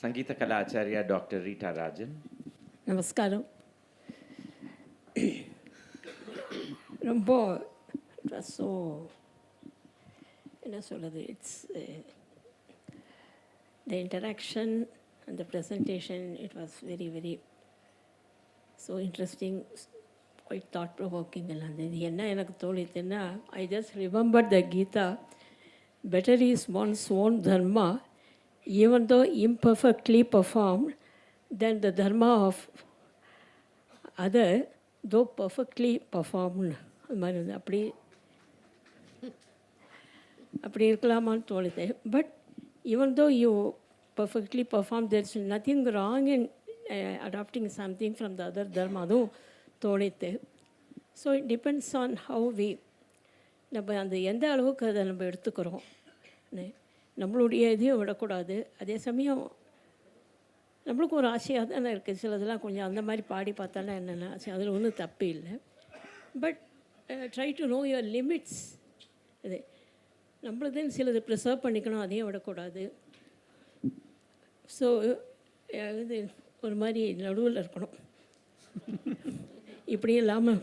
Sangeeta Kala Acharya, Dr. Rita Rajan. நமஸ்காரம். ரொம்ப so என்ன சொல்கிறது, it's the interaction and the presentation, it was very very so interesting, quite thought provoking எல்லாம். இது என்ன எனக்கு தோணித்துன்னா, I just remember the Gita, better is one's own dharma even though imperfectly performed than the dharma of other though perfectly performed. அது மாதிரி வந்து அப்படி இருக்கலாமான்னு தோணுது. But even though you perfectly perform, there is nothing wrong in adapting something from the other dharma, அதுவும் தோணித்து. So it depends on how we, நம்ம அந்த எந்த அளவுக்கு அதை நம்ம எடுத்துக்கிறோம். நம்மளுடைய இதையும் விடக்கூடாது. அதே சமயம் நம்மளுக்கு ஒரு ஆசையாக தானே இருக்குது, சிலதெல்லாம் கொஞ்சம் அந்த மாதிரி பாடி பார்த்தாலும் என்னென்ன ஆசை, அதில் ஒன்றும் தப்பு இல்லை. But try to know your limits. இது நம்மளதுன்னு சிலது ப்ரிசர்வ் பண்ணிக்கணும், அதையும் விடக்கூடாது. ஸோ இது ஒரு மாதிரி நடுவில் இருக்கணும், இப்படி இல்லாமல்.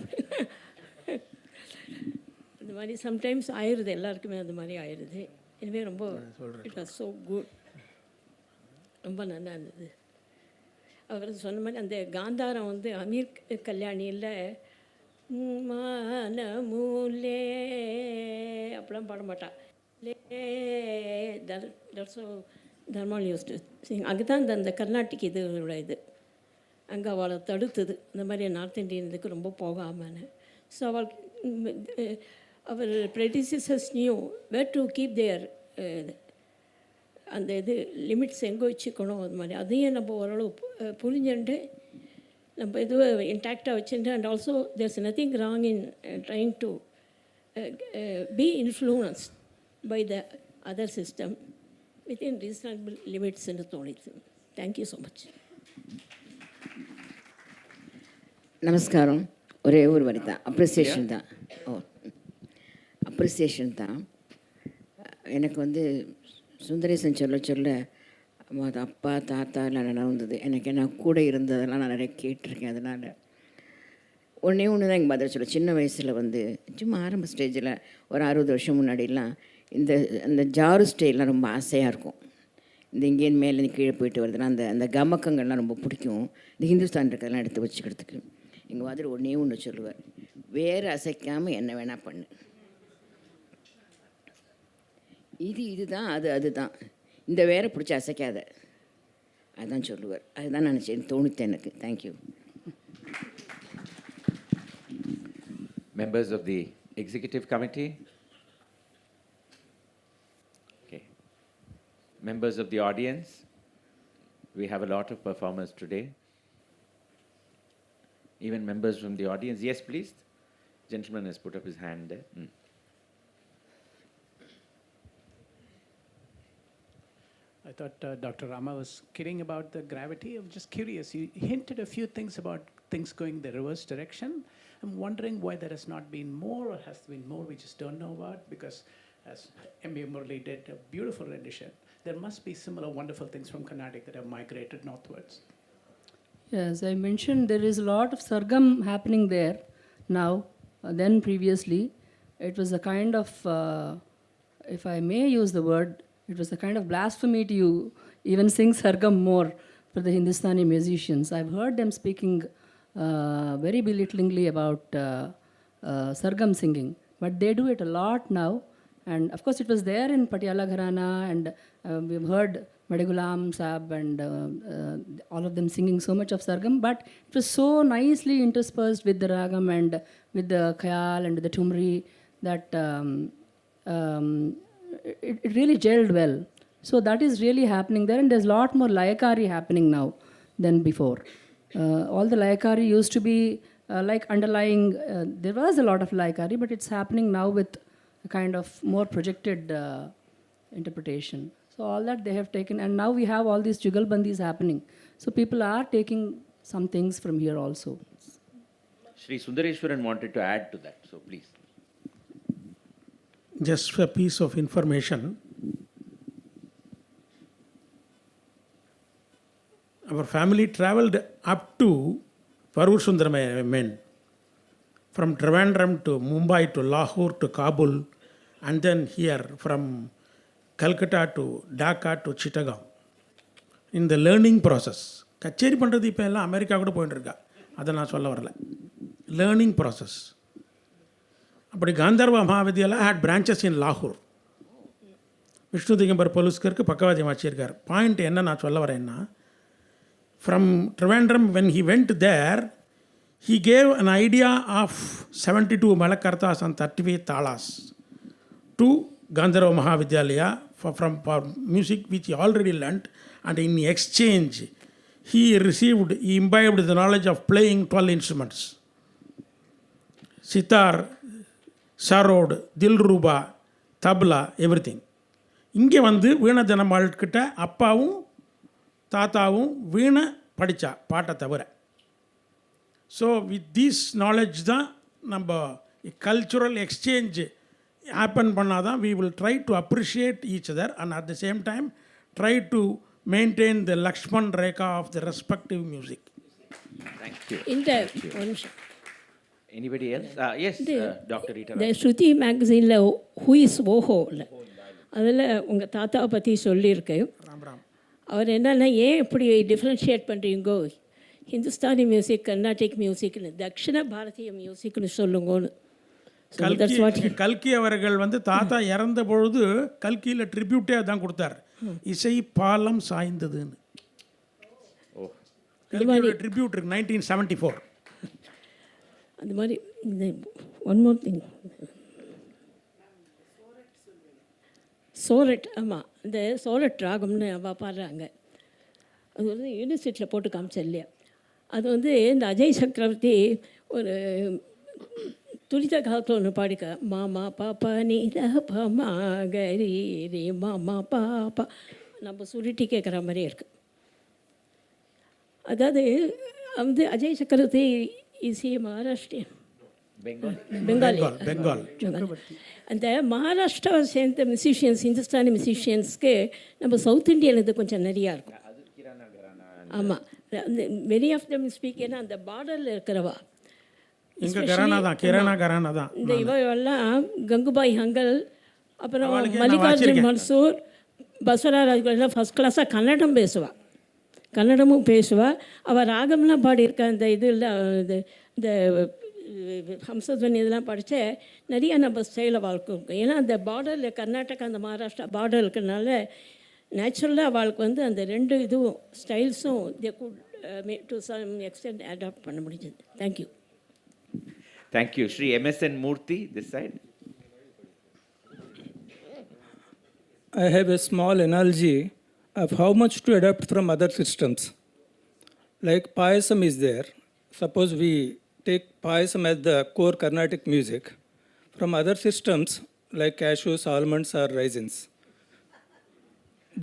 இந்த மாதிரி சம்டைம்ஸ் ஆயிடுது, எல்லாருக்குமே அந்த மாதிரி ஆயிடுது. எனவே ரொம்ப இட் வாஸ் ஸோ குட், ரொம்ப நல்லா இருந்தது. அவர் சொன்ன மாதிரி அந்த காந்தாரம் வந்து அமீர் கல்யாணியில் மூலே அப்படிலாம் பாட மாட்டா, லே தட்ஸ் தர்மால் யூஸ்டு சிங். அங்கே தான் அந்த கர்நாடிக் இதோட இது அங்கே அவளை தடுத்தது, இந்த மாதிரி நார்த் இண்டியன் இதுக்கு ரொம்ப போகாமல். ஸோ அவள் அவர் predecessors knew where to keep their அந்த இது லிமிட்ஸ் எங்கே வச்சுக்கணும், அது மாதிரி அதையும் நம்ம ஓரளவு புரிஞ்சுட்டு நம்ம இதுவை இன்டாக்டாக வச்சுட்டு. And also there is nothing wrong in trying to be influenced by the other system within reasonable லிமிட்ஸ்ன்னு தோணிது. Thank you so much. நமஸ்காரம். ஒரே ஒரு வரி தான், அப்ரிசியேஷன் தான். அப்ரிசியேஷன் தான். எனக்கு வந்து சுந்தரேசன் சொல்ல அது அப்பா தாத்தா எல்லாம் நடந்தது. எனக்கு என்ன கூட இருந்ததெல்லாம் நான் நிறைய கேட்டிருக்கேன். அதனால் ஒன்று தான் எங்கள் மதர் சொல்ல, சின்ன வயசில் வந்து சும்மா ஆரம்ப ஸ்டேஜில் ஒரு 60 வருஷம் முன்னாடிலாம் அந்த ஜாரு ஸ்டைல்லாம் ரொம்ப ஆசையாக இருக்கும். இந்த இங்கேயும் மேலேருந்து கீழே போயிட்டு வருதுன்னா அந்த கமக்கங்கள்லாம் ரொம்ப பிடிக்கும். இந்த ஹிந்துஸ்தான் இருக்கிறதெல்லாம் எடுத்து வச்சுக்கிறதுக்கு எங்கள் மதர் ஒன்று சொல்லுவார், வேறு அசைக்காமல் என்ன வேணால் பண்ணு, இதுதான் அதுதான், இந்த வேற பிடிச்சி அசைக்காத, அதுதான் சொல்லுவார். அதுதான் நினச்சேன், தோணுத்தேன் எனக்கு. Thank you. Members of the executive committee. Okay. Members of the audience. We have a lot of performers today. Even members from the audience. Yes, please. Gentleman has put up his hand there. I thought Dr. Rama was kidding about the gravity. I'm just curious. You hinted a few things about things going the reverse direction. I'm wondering why there has not been more, or has been more we just don't know about, because as M.A. Murli did a beautiful rendition, there must be similar wonderful things from Karnataka that have migrated northwards. Yes, I mentioned there is a lot of sargam happening there now. Then previously, it was a kind of, if I may use the word, it was a kind of blasphemy to even sing sargam more for the Hindustani musicians. I've heard them speaking very belittlingly about sargam singing, but they do it a lot now. And of course, it was there in Patiala Gharana, and we've heard Madigulam Sab and all of them singing so much of Sargam, but it was so nicely interspersed with the Ragam and with the Khayal and the Tumri that it really gelled well. So that is really happening there, and there's a lot more Layakari happening now than before. All the Layakari used to be like underlying, there was a lot of Layakari, but it's happening now with a kind of more projected interpretation. So all that they have taken, and now we have all these Jugalbandis happening. So people are taking some things from here also. Sri Sundareswaran wanted to add to that, so please. Just a piece of information. Our family traveled up to Parur Sundaramayan, from Trivandrum to Mumbai to Lahore to Kabul, and then here from Calcutta to Dhaka to Chittagong. In the learning process. கச்சேரி பண்ணுறது இப்போ எல்லாம் America கூட போயிட்டு இருக்கா, அதை நான் சொல்ல வரல. Learning process. அப்படி காந்தர்வா மகாவித்யாலயா ஹேட் பிரான்ச்சஸ் இன் லாகூர். விஷ்ணு திகம்பர் பொலுஸ்கருக்கு பக்கவாதியம் வச்சிருக்கார். பாயிண்ட் என்ன நான் சொல்ல வரேன்னா, from Trivandrum when he went there, he gave an idea of 72 Malakartas and 38 Talas to Gandharva Mahavidyalaya for music which he already learnt, and in exchange he imbibed the knowledge of playing 12 instruments. Sitar, sarod, dilruba, tabla, everything. இங்கே வந்து வீண ஜனமாள்கிட்ட அப்பாவும் தாத்தாவும் வீண படித்தா பாட்டை தவிர. So with this knowledge தான் நம்ம கல்ச்சுரல் எக்ஸ்சேஞ்ச் ஹேப்பன் பண்ணால் தான் we will try to appreciate each other and at the same time try to maintain the Lakshman Rekha of the respective music. Thank you. Anybody else? Yes, Dr. Rita. The Shruti magazine, Who is Woho? அதில் உங்கள் தாத்தாவை பற்றி சொல்லியிருக்கு. அவர் என்னென்னா, ஏன் இப்படி differentiate பண்ணுறீங்கோ, Hindustani music, Carnatic மியூசிக்னு, தக்ஷிண பாரதிய மியூசிக்னு சொல்லுங்கன்னு. கல்கி அவர்கள் வந்து தாத்தா இறந்த பொழுது கல்கியில் ட்ரிபியூட்டே அதான் கொடுத்தார், இசை பாலம் சாய்ந்ததுன்னு. ட்ரிபியூட் இருக்கு 1974. அது மாதிரி ஒன் மோர் திங், சோரட். ஆமாம், இந்த சோரட் ராகம்னு அவள் பாடுறாங்க. அது வந்து யூனிவர்சிட்டியில் போட்டு காமிச்சேன் இல்லையா. அது வந்து இந்த அஜய் சக்கரவர்த்தி ஒரு துரித காலத்தில் ஒன்று பாடிக்க, மாமா பாப்பா நீ பாமா கரி ரே மாமா பாப்பா, நம்ம சுருட்டி கேட்குற மாதிரியே இருக்குது. அதாவது வந்து அஜய் சக்கரவர்த்தி இசி மகாராஷ்டிரியன், பெங்காலி. அந்த மகாராஷ்டிராவை சேர்ந்த மியூசிஷியன்ஸ், ஹிந்துஸ்தானி மியூசிஷியன்ஸ்க்கு நம்ம சவுத் இண்டியன் இது கொஞ்சம் நிறையா இருக்கும். ஆமாம், மெனி ஆஃப் தம் ஸ்பீக். ஏன்னா அந்த பார்டரில் இருக்கிறவா, இந்த இவெல்லாம் கங்குபாய் ஹங்கல், அப்புறம் மல்லிகார்ஜுன் மன்சூர், பஸ்வரா ராஜ்கோலாம் ஃபஸ்ட் கிளாஸாக கன்னடம் பேசுவாள், கன்னடமும் பேசுவாள். அவள் ராகம்லாம் பாடியிருக்கா. இந்த இதில் இந்த ஹம்சத்வனி இதெல்லாம் படித்த நிறையா நம்ம ஸ்டைலில் வாழ்க்கை இருக்கும். ஏன்னா அந்த பார்டரில் கர்நாடகா அந்த மகாராஷ்டிரா பார்டர் இருக்கிறதுனால நேச்சுரலாக அவளுக்கு வந்து அந்த ரெண்டு இதுவும் ஸ்டைல்ஸும் they could to some extent adapt பண்ண முடிஞ்சது. Thank you. Thank you. Shri MSN Murthy, this side. I have a small analogy of how much to adapt from other systems. Like payasam is there. Suppose we take payasam as the core Carnatic music. From other systems like cashews, almonds or raisins,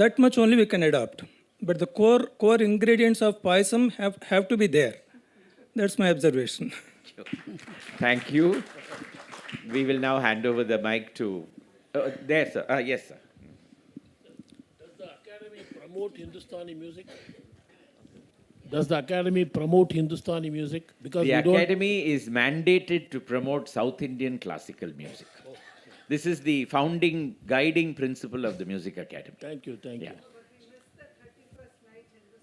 that much only we can adopt. But the core ingredients of payasam have to be there. That's my observation. Thank you. We will now hand over the mic to there, sir. Yes, sir. Does the Academy promote Hindustani music? Does the Academy promote Hindustani music? Because the Academy is mandated to promote South Indian classical music. This is the founding, guiding principle of the Music Academy. Thank you. You.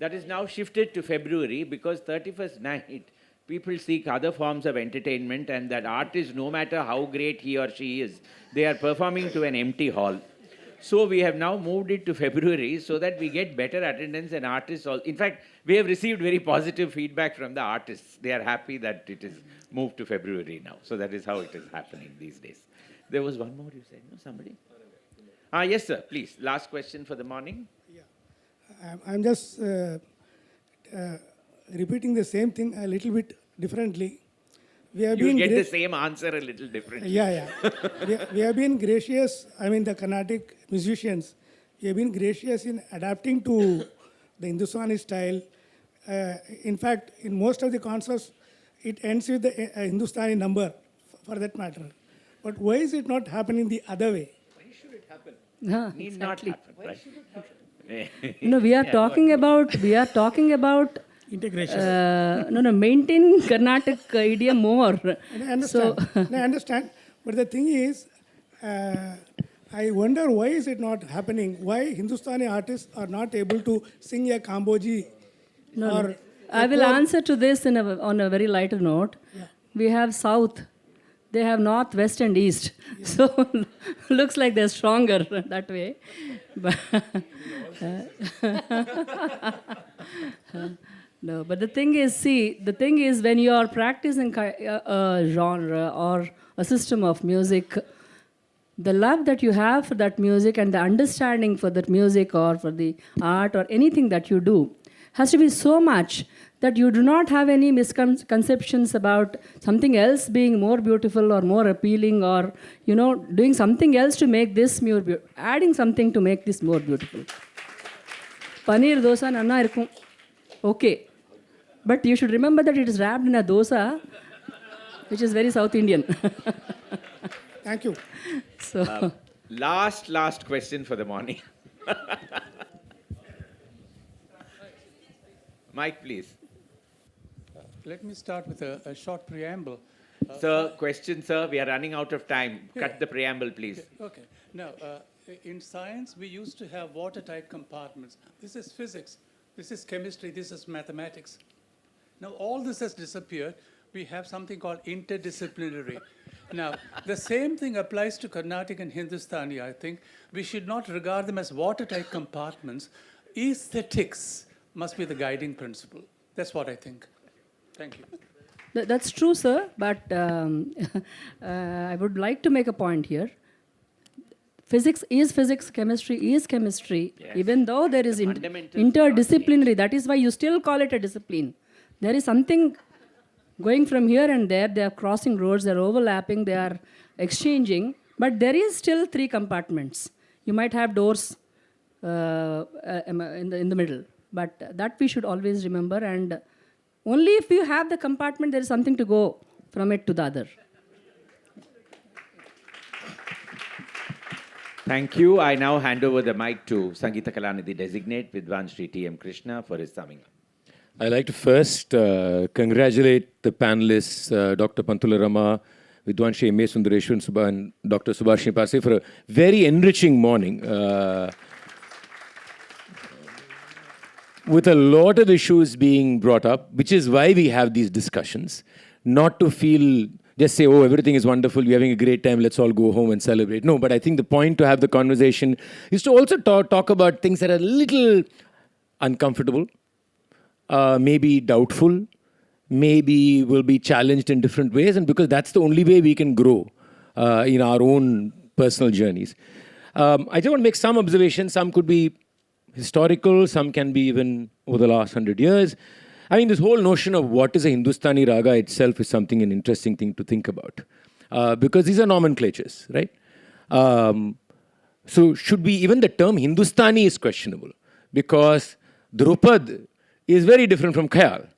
That is now shifted to February because 31st night people seek other forms of entertainment, and that artist, no matter how great he or she is, they are performing to an empty hall. So we have now moved it to February so that we get better attendance and artists. In fact, we have received very positive feedback from the artists. They are happy that it is moved to February now. So that is how it is happening these days. There was one more you said, no? Somebody? Yes, sir. Please. Last question for the morning. I'm just repeating the same thing a little bit differently. We have You get the same answer a little differently. Yeah. we have been gracious, the Carnatic musicians, we have been gracious in adapting to the Hindustani style. In fact, in most of the concerts, it ends with the Hindustani number, for that matter. But why is it not happening the other way? Why should it happen? Need not happen, right? We are talking about Integration. Maintaining Karnataka idiom more. I understand. I understand. But the thing is, I wonder why is it not happening? Why Hindustani artists are not able to sing a Kamboji? I will answer to this on a very lighter note. Yeah. We have South. They have North, West and East. Yeah. So looks like they're stronger that way. But no, but the thing is when you are practicing a genre or a system of music, the love that you have for that music and the understanding for that music or for the art or anything that you do has to be so much that you do not have any misconceptions about something else being more beautiful or more appealing or, doing something else to make this more beautiful, adding something to make this more beautiful. Paneer dosa nanna irukkum. Okay. But you should remember that it is wrapped in a dosa, which is very South Indian. Thank you. So, last question for the morning. Mike, please. Let me start with a short preamble. Sir, we are running out of time. Cut the preamble, please. Okay. Now, in science, we used to have watertight compartments. This is physics. This is chemistry. This is mathematics. Now, all this has disappeared. We have something called interdisciplinary. Now, the same thing applies to Carnatic and Hindustani, I think. We should not regard them as watertight compartments. Aesthetics must be the guiding principle. That's what I think. Thank you. That's true, sir. But I would like to make a point here. Physics is physics, chemistry is chemistry, yes. Even though there is interdisciplinary. That is why you still call it a discipline. There is something going from here and there. They are crossing roads, they are overlapping, they are exchanging. But there is still 3 compartments. You might have doors in the middle. But that we should always remember. And only if you have the compartment, there is something to go from it to the other. Thank you. I now hand over the mic to Sangeeta Kalanidhi Designate Vidvan Shri T.M. Krishna for his summing up. I'd like to first congratulate the panelists, Dr. Pantula Rama, Vidvan Shri M.A. Sundareswaran and Dr. Subhashini Parse for a very enriching morning. With a lot of issues being brought up, which is why we have these discussions, not to just say, oh, everything is wonderful, we're having a great time, let's all go home and celebrate. No, but I think the point to have the conversation is to also talk about things that are a little uncomfortable, maybe doubtful, maybe will be challenged in different ways, and because that's the only way we can grow in our own personal journeys. I just want to make some observations. Some could be historical, some can be even over the last 100 years. I mean, this whole notion of what is a Hindustani raga itself is an interesting thing to think about. Because these are nomenclatures, right? So even the term Hindustani is questionable. Because Drupad is very different from Khayal.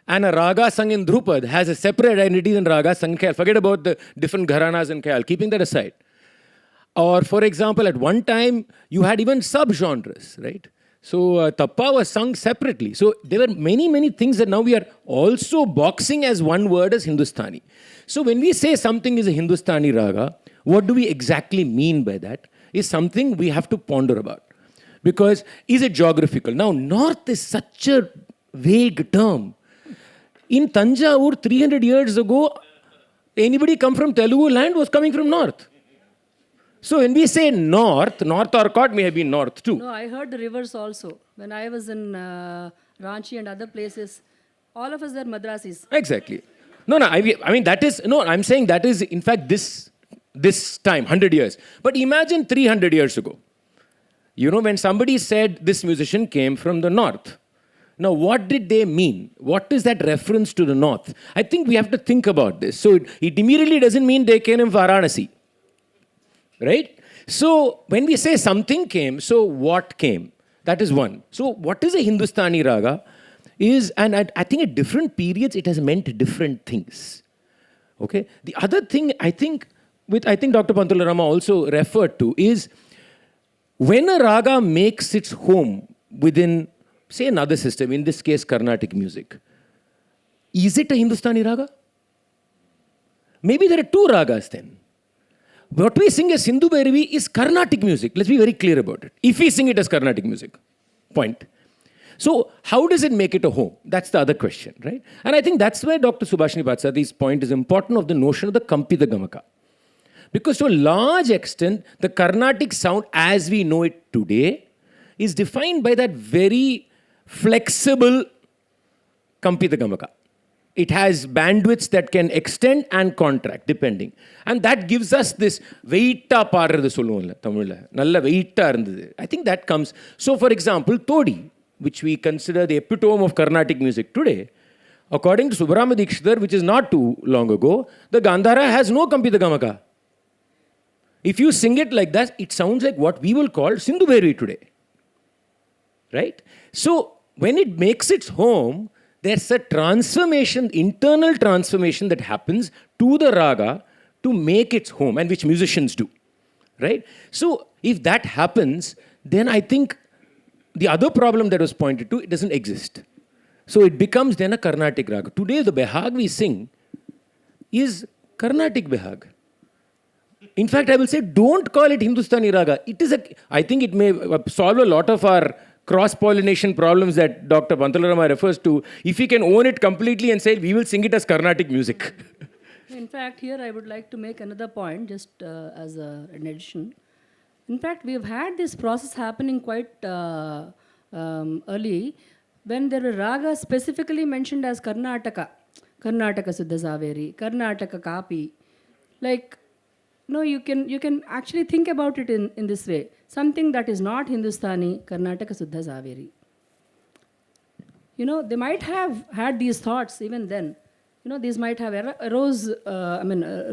And a raga sung in Drupad has a separate identity than raga sung in Khayal. Forget about the different gharanas in Khayal, keeping that aside. Or, for example, at one time, you had even sub-genres, right? So, Tappa was sung separately. So, there were many, many things that now we are also boxing as one word as Hindustani. So, when we say something is a Hindustani raga, what do we exactly mean by that is something we have to ponder about. Because, is it geographical? Now, North is such a vague term. In Tanjavur, 300 years ago, anybody come from Telugu land was coming from North. So when we say north, North Orchard may have been north too. No, I heard the reverse also. When I was in Ranchi and other places, all of us were Madrasis. Exactly. No, I mean that is, no, I'm saying that is in fact this time, 100 years. But imagine 300 years ago. You know, when somebody said this musician came from the north. Now, what did they mean? What is that reference to the north? I think we have to think about this. So it immediately doesn't mean they came in Varanasi. Right? So when we say something came, so what came? That is one. So what is a Hindustani raga? And I think at different periods it has meant different things. Okay? The other thing I think Dr. Pantula Rama also referred to is when a raga makes its home within, say, another system, in this case Carnatic music, is it a Hindustani raga? Maybe there are two ragas then. What we sing as Sindhu Bhairavi is Carnatic music. Let's be very clear about it. If we sing it as Carnatic music, point. So how does it make it a home? That's the other question, right? And I think that's where Dr. Subhashini Parthasarathy's point is important of the notion of the Kampita Gamaka. Because to a large extent, the Carnatic sound as we know it today is defined by that very flexible Kampita Gamaka. It has bandwidths that can extend and contract depending. And that gives us this weighta paarradhu solluvolla Tamilla. Nalla weighta irundhathu. I think that comes. So for example, Todi, which we consider the epitome of Carnatic music today, according to Subramanian Dikshitar, which is not too long ago, the Gandhara has no Kampita Gamaka. If you sing it like that, it sounds like what we will call Sindhu Bhairavi today. Right? So when it makes its home, there's a transformation, internal transformation that happens to the raga to make its home, and which musicians do. Right? So if that happens, then I think the other problem that was pointed to, it doesn't exist. So it becomes then a Carnatic raga. Today the Behag we sing is Carnatic Behag. In fact, I will say, don't call it Hindustani raga. I think it may solve a lot of our cross-pollination problems that Dr. Pantula Rama refers to. If we can own it completely and say, we will sing it as Carnatic music. In fact, here I would like to make another point, just as an addition. In fact, we have had this process happening quite early, when there were ragas specifically mentioned as Karnataka. Karnataka Suddha Zaveri, Karnataka Kapi. Like, no, you can actually think about it in this way. Something that is not Hindustani, Karnataka Suddha Zaveri. You know, they might have had these thoughts even then. You know, these might have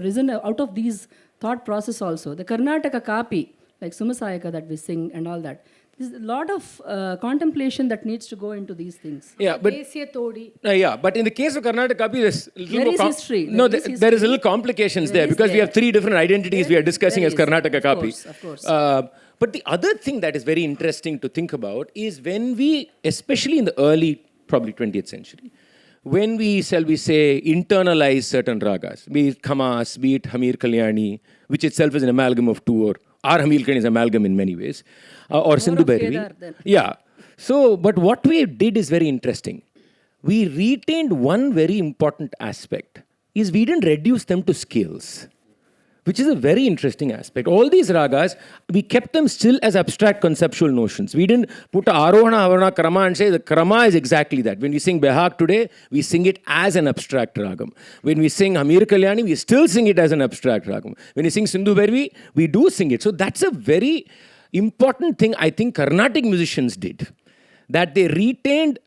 risen out of these thought process also. The Karnataka Kapi, like Sumasayaka that we sing and all that. There's a lot of contemplation that needs to go into these things. Yeah, but but in the case of Karnataka Kapi, there's a little more history. No, there is a little complications there because we have three different identities we are discussing as Karnataka Kapi. Of course. But the other thing that is very interesting to think about is when we, especially in the early, probably 20th century, when we, shall we say, internalize certain ragas, be it Khamas, be it Hamir Kalyani, which itself is an amalgam of two, or our Hamir Kalyani is an amalgam in many ways, or Sindhu Bhairavi. Yeah. So, but what we did is very interesting. We retained one very important aspect, is we didn't reduce them to scales, which is a very interesting aspect. All these ragas, we kept them still as abstract conceptual notions. We didn't put Arohana, Avarana, Krama and say the Krama is exactly that. When we sing Behag today, we sing it as an abstract ragam. When we sing Hamir Kalyani, we still sing it as an abstract ragam. When we sing Sindhu Bhairavi, we do sing it. So that's a very important thing I think Carnatic musicians did. That they retained,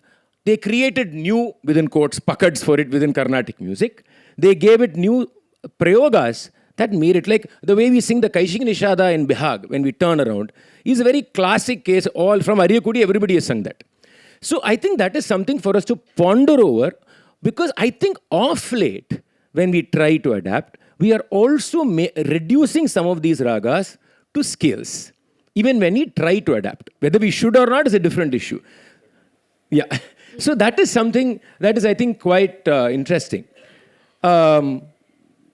they created new, within quotes, pakads for it within Carnatic music. They gave it new prayogas that made it, like the way we sing the Kaishik Nishada in Behag when we turn around is a very classic case. All from Ariyakudi, everybody has sung that. So I think that is something for us to ponder over, because I think of late, when we try to adapt, we are also reducing some of these ragas to scales. Even when we try to adapt. Whether we should or not is a different issue. Yeah. So that is something that is, I think, quite interesting.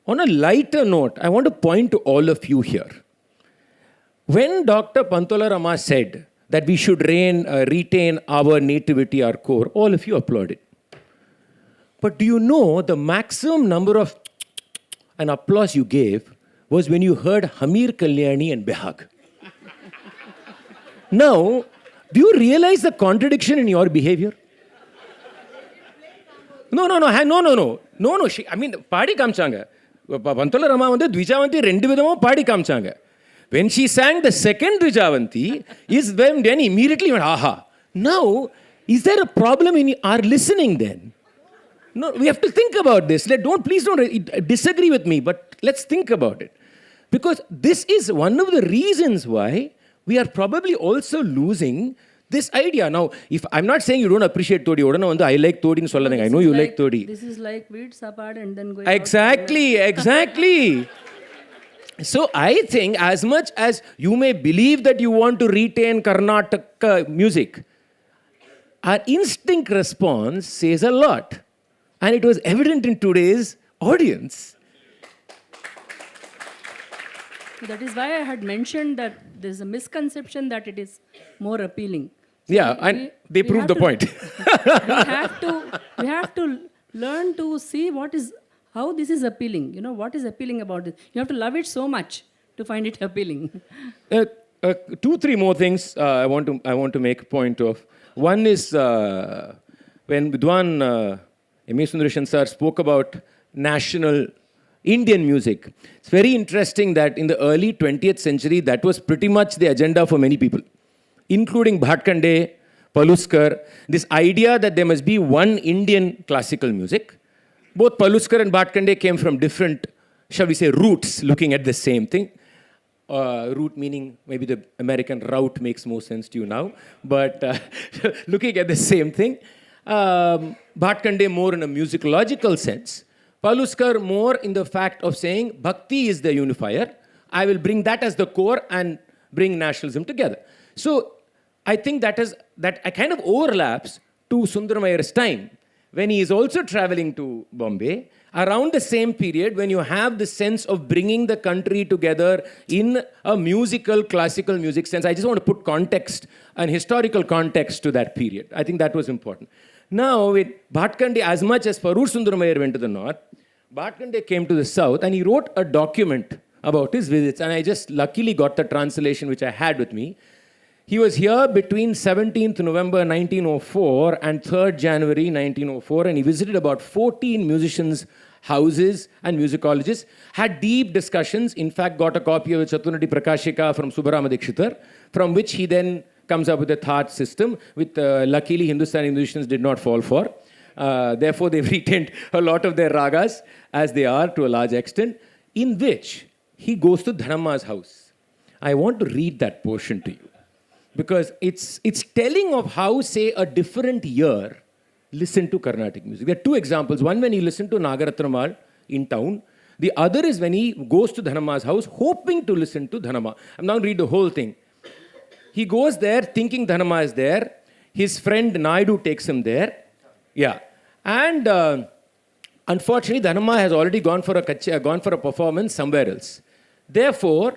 On a lighter note, I want to point to all of you here. When Dr. Pantula Rama said that we should retain our nativity, our core, all of you applauded. But do you know the maximum number of an applause you gave was when you heard Hamir Kalyani and Behag. Now, do you realize the contradiction in your behavior? No. I mean, party kamchanga. Pantula Rama vandu Dvijavanti rendu vidamo party kamchanga. When she sang the second Dvijavanti, is when immediately went, aha. Now, is there a problem in our listening then? No, we have to think about this. Please don't disagree with me, but let's think about it. Because this is one of the reasons why we are probably also losing this idea. Now, if I'm not saying you don't appreciate Todi, I like Todi, I know you like Todi. This is like weeds apart and then going Exactly. So I think as much as you may believe that you want to retain Karnataka music, our instinct response says a lot. And it was evident in today's audience. That is why I had mentioned that there's a misconception that it is more appealing. So yeah, and they proved the point. we have to learn to see how this is appealing. You know, what is appealing about it. You have to love it so much to find it appealing. 2-3 more things I want to make a point of. One is when Vidvan M.A. Sundareswaran sir spoke about national Indian music. It's very interesting that in the early 20th century, that was pretty much the agenda for many people, including Bhatkande, Paluskar. This idea that there must be one Indian classical music. Both Paluskar and Bhatkande came from different, shall we say, roots, looking at the same thing. Root meaning maybe the American route makes more sense to you now, but looking at the same thing. Bhatkande more in a musicological sense. Paluskar more in the fact of saying Bhakti is the unifier. I will bring that as the core and bring nationalism together. So I think that kind of overlaps to Sundaramaiar's time when he is also traveling to Bombay around the same period when you have the sense of bringing the country together in a musical, classical music sense. I just want to put context and historical context to that period. I think that was important. Now, with Bhatkande, as much as Parur Sundaramaiar went to the north, Bhatkande came to the south and he wrote a document about his visits. And I just luckily got the translation which I had with me. He was here between 17th November 1904 and 3rd January 1904. And he visited about 14 musicians' houses and musicologists, had deep discussions. In fact, got a copy of Chatunati Prakashika from Subbarama Dikshitar, from which he then comes up with a thought system, which luckily Hindustani musicians did not fall for. Therefore, they've retained a lot of their ragas, as they are to a large extent, in which he goes to Dhanamma's house. I want to read that portion to you, because it's telling of how, say, a different year listened to Carnatic music. There are 2 examples. One when he listened to Nagaratnamal in town. The other is when he goes to Dhanamma's house, hoping to listen to Dhanamma. I'm not going to read the whole thing. He goes there thinking Dhanamma is there. His friend Naidu takes him there. Yeah. And unfortunately, Dhanamma has already gone for a performance somewhere else. Therefore,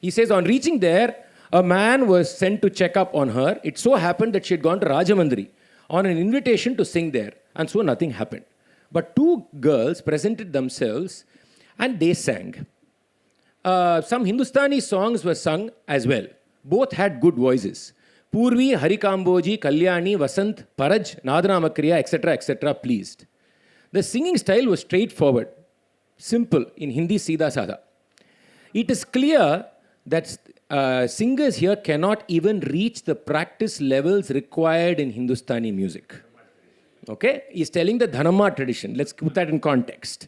he says, on reaching there, a man was sent to check up on her. It so happened that she had gone to Rajamandri on an invitation to sing there. And so nothing happened. But 2 girls presented themselves and they sang. Some Hindustani songs were sung as well. Both had good voices. Purvi, Harikamboji, Kalyani, Vasant, Paraj, Nadramakriya, etc. pleased. The singing style was straightforward, simple, in Hindi, Sida Sada. It is clear that singers here cannot even reach the practice levels required in Hindustani music. Okay? He's telling the Dhanamma tradition. Let's put that in context.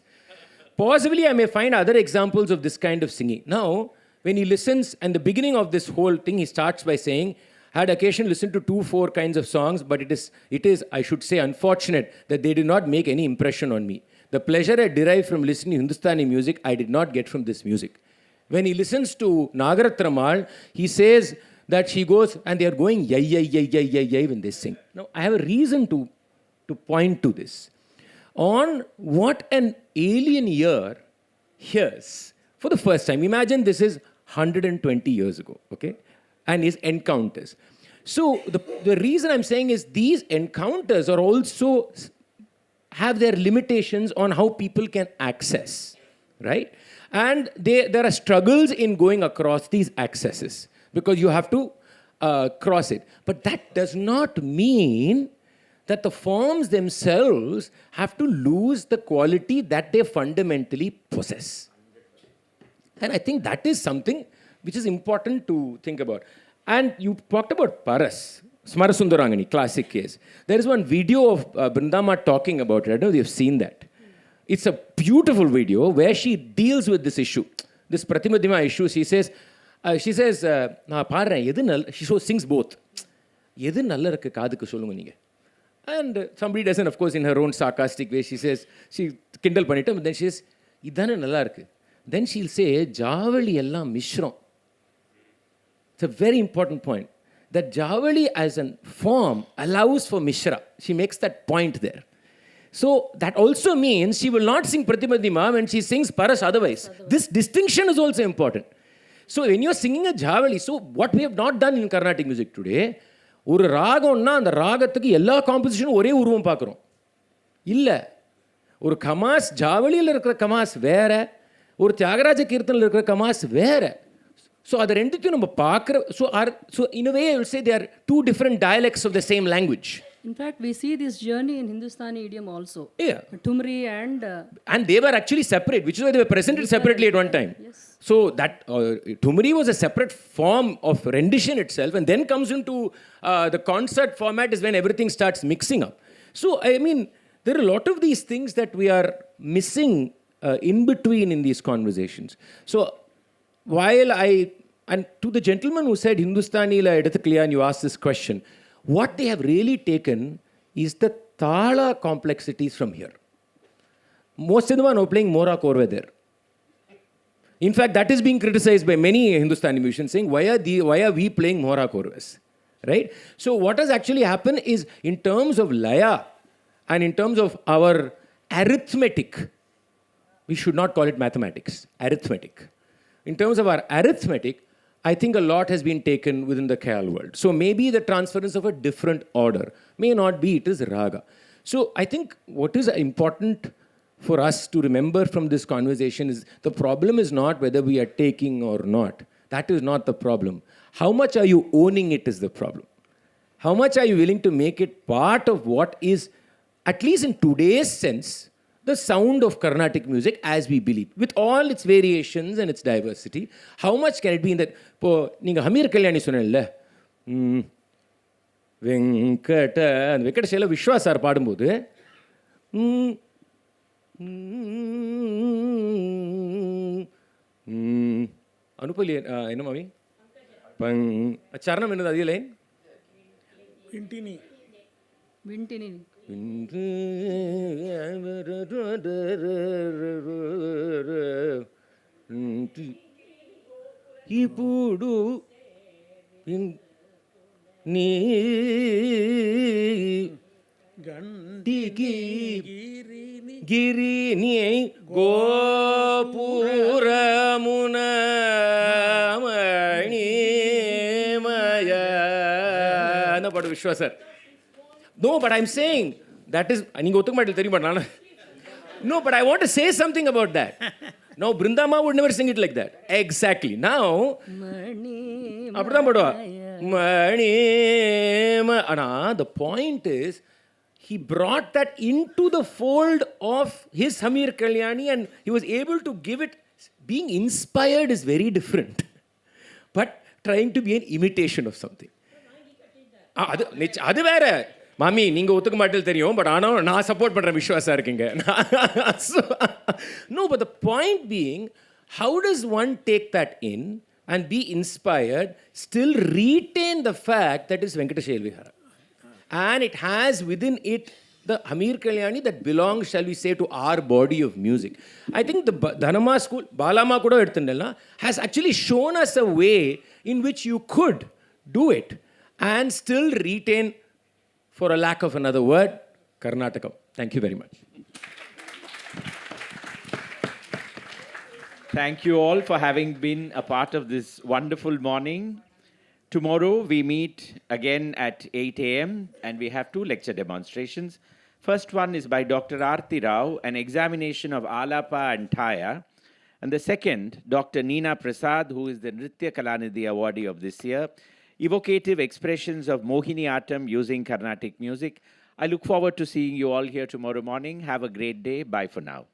Possibly I may find other examples of this kind of singing. Now, when he listens, and the beginning of this whole thing, he starts by saying, had occasion to listen to 2-4 kinds of songs, but it is, I should say, unfortunate that they did not make any impression on me. The pleasure I derived from listening to Hindustani music, I did not get from this music. When he listens to Nagaratnamal, he says that she goes, and they are going yay, yay, yay, yay, yay, yay when they sing. Now, I have a reason to point to this. On what an alien ear hears for the first time. Imagine this is 120 years ago, okay? And his encounters. So the reason I'm saying is these encounters are also have their limitations on how people can access, right? And there are struggles in going across these accesses because you have to cross it. But that does not mean that the forms themselves have to lose the quality that they fundamentally possess. And I think that is something which is important to think about. And you talked about Paras, Smarasundarangani, classic case. There is one video of Brindama talking about it. I don't know if you've seen that. It's a beautiful video where she deals with this issue, this Pratimadhima issue. She says, she sings both. And somebody doesn't, of course, in her own sarcastic way, she says, she kindle panitam, but then she says, idhana nalla irukku. Then she'll say, Javali ellam mishram. It's a very important point. That Javali as a form allows for mishra. She makes that point there. So that also means she will not sing Pratimadhima when she sings Paras otherwise. This distinction is also important. So when you're singing a Javali, so what we have not done in Carnatic music today, ஒரு ராகம்னா அந்த ராகத்துக்கு எல்லா காம்போசிஷனும் ஒரே உருவம் பார்க்குறோம். இல்லை, ஒரு கமாஸ் ஜாவலியில் இருக்கிற கமாஸ் வேற, ஒரு தியாகராஜ கீர்த்தனில் இருக்கிற கமாஸ் வேற. ஸோ அதை ரெண்டுத்தையும் நம்ம பார்க்குற, so in a way I will say they are two different dialects of the same language. In fact, we see this journey in Hindustani idiom also. Yeah. Tumri and... and they were actually separate, which is why they were presented separately at one time. Yes. So that Tumri was a separate form of rendition itself, and then comes into the concert format is when everything starts mixing up. So, I mean, there are a lot of these things that we are missing in between in these conversations. So, while and to the gentleman who said Hindustani la eduthukliya, and you asked this question, what they have really taken is the thala complexities from here. Most of them are now playing Mora Korve there. In fact, that is being criticized by many Hindustani musicians, saying, why are we playing Mora Korves? Right? So what has actually happened is, in terms of laya and in terms of our arithmetic, we should not call it mathematics, arithmetic. In terms of our arithmetic, I think a lot has been taken within the Khyal world. So maybe the transference of a different order may not be, it is raga. So I think what is important for us to remember from this conversation is the problem is not whether we are taking or not. That is not the problem. How much are you owning it is the problem. How much are you willing to make it part of what is, at least in today's sense, the sound of Carnatic music as we believe, with all its variations and its diversity. How much can it be in that? Ninga Hamir Kalyani sonella. Venkata and Venkatashela Vishwasar padumbodhu. Anupali, enna mami? Charanam enna adhi line? Vintini. Vintini. Ipudu ni gandiki girini gopuramuna mani maya. Anna padu Vishwasar. No, but I'm saying that is. No, but I want to say something about that. Now, Brindama would never sing it like that. Exactly. Now, the point is, he brought that into the fold of his Hamir Kalyani, and he was able to give it. Being inspired is very different, but trying to be an imitation of something. அது வேற. மாமி நீங்கள் ஒத்துக்க மாட்டேன்னு தெரியும், but ஆனால் நான் support பண்ணுறேன், விஸ்வாசா இருக்கீங்க. No, but the point being, how does one take that in and be inspired, still retain the fact that it's Venkateshwara Vihara, and it has within it the Hamir Kalyani that belongs, shall we say, to our body of music. I think the Dhanama school, Balama kuda edutundella, has actually shown us a way in which you could do it and still retain, for a lack of another word, Karnataka. Thank you very much. Thank you all for having been a part of this wonderful morning. Tomorrow we meet again at 8 a.m. and we have 2 lecture demonstrations. First one is by Dr. Arti Rao, an examination of Alapa and Thaya. And the second, Dr. Neena Prasad, who is the Nritya Kalanidhi awardee of this year. Evocative expressions of Mohini Attam using Carnatic music. I look forward to seeing you all here tomorrow morning. Have a great day. Bye for now.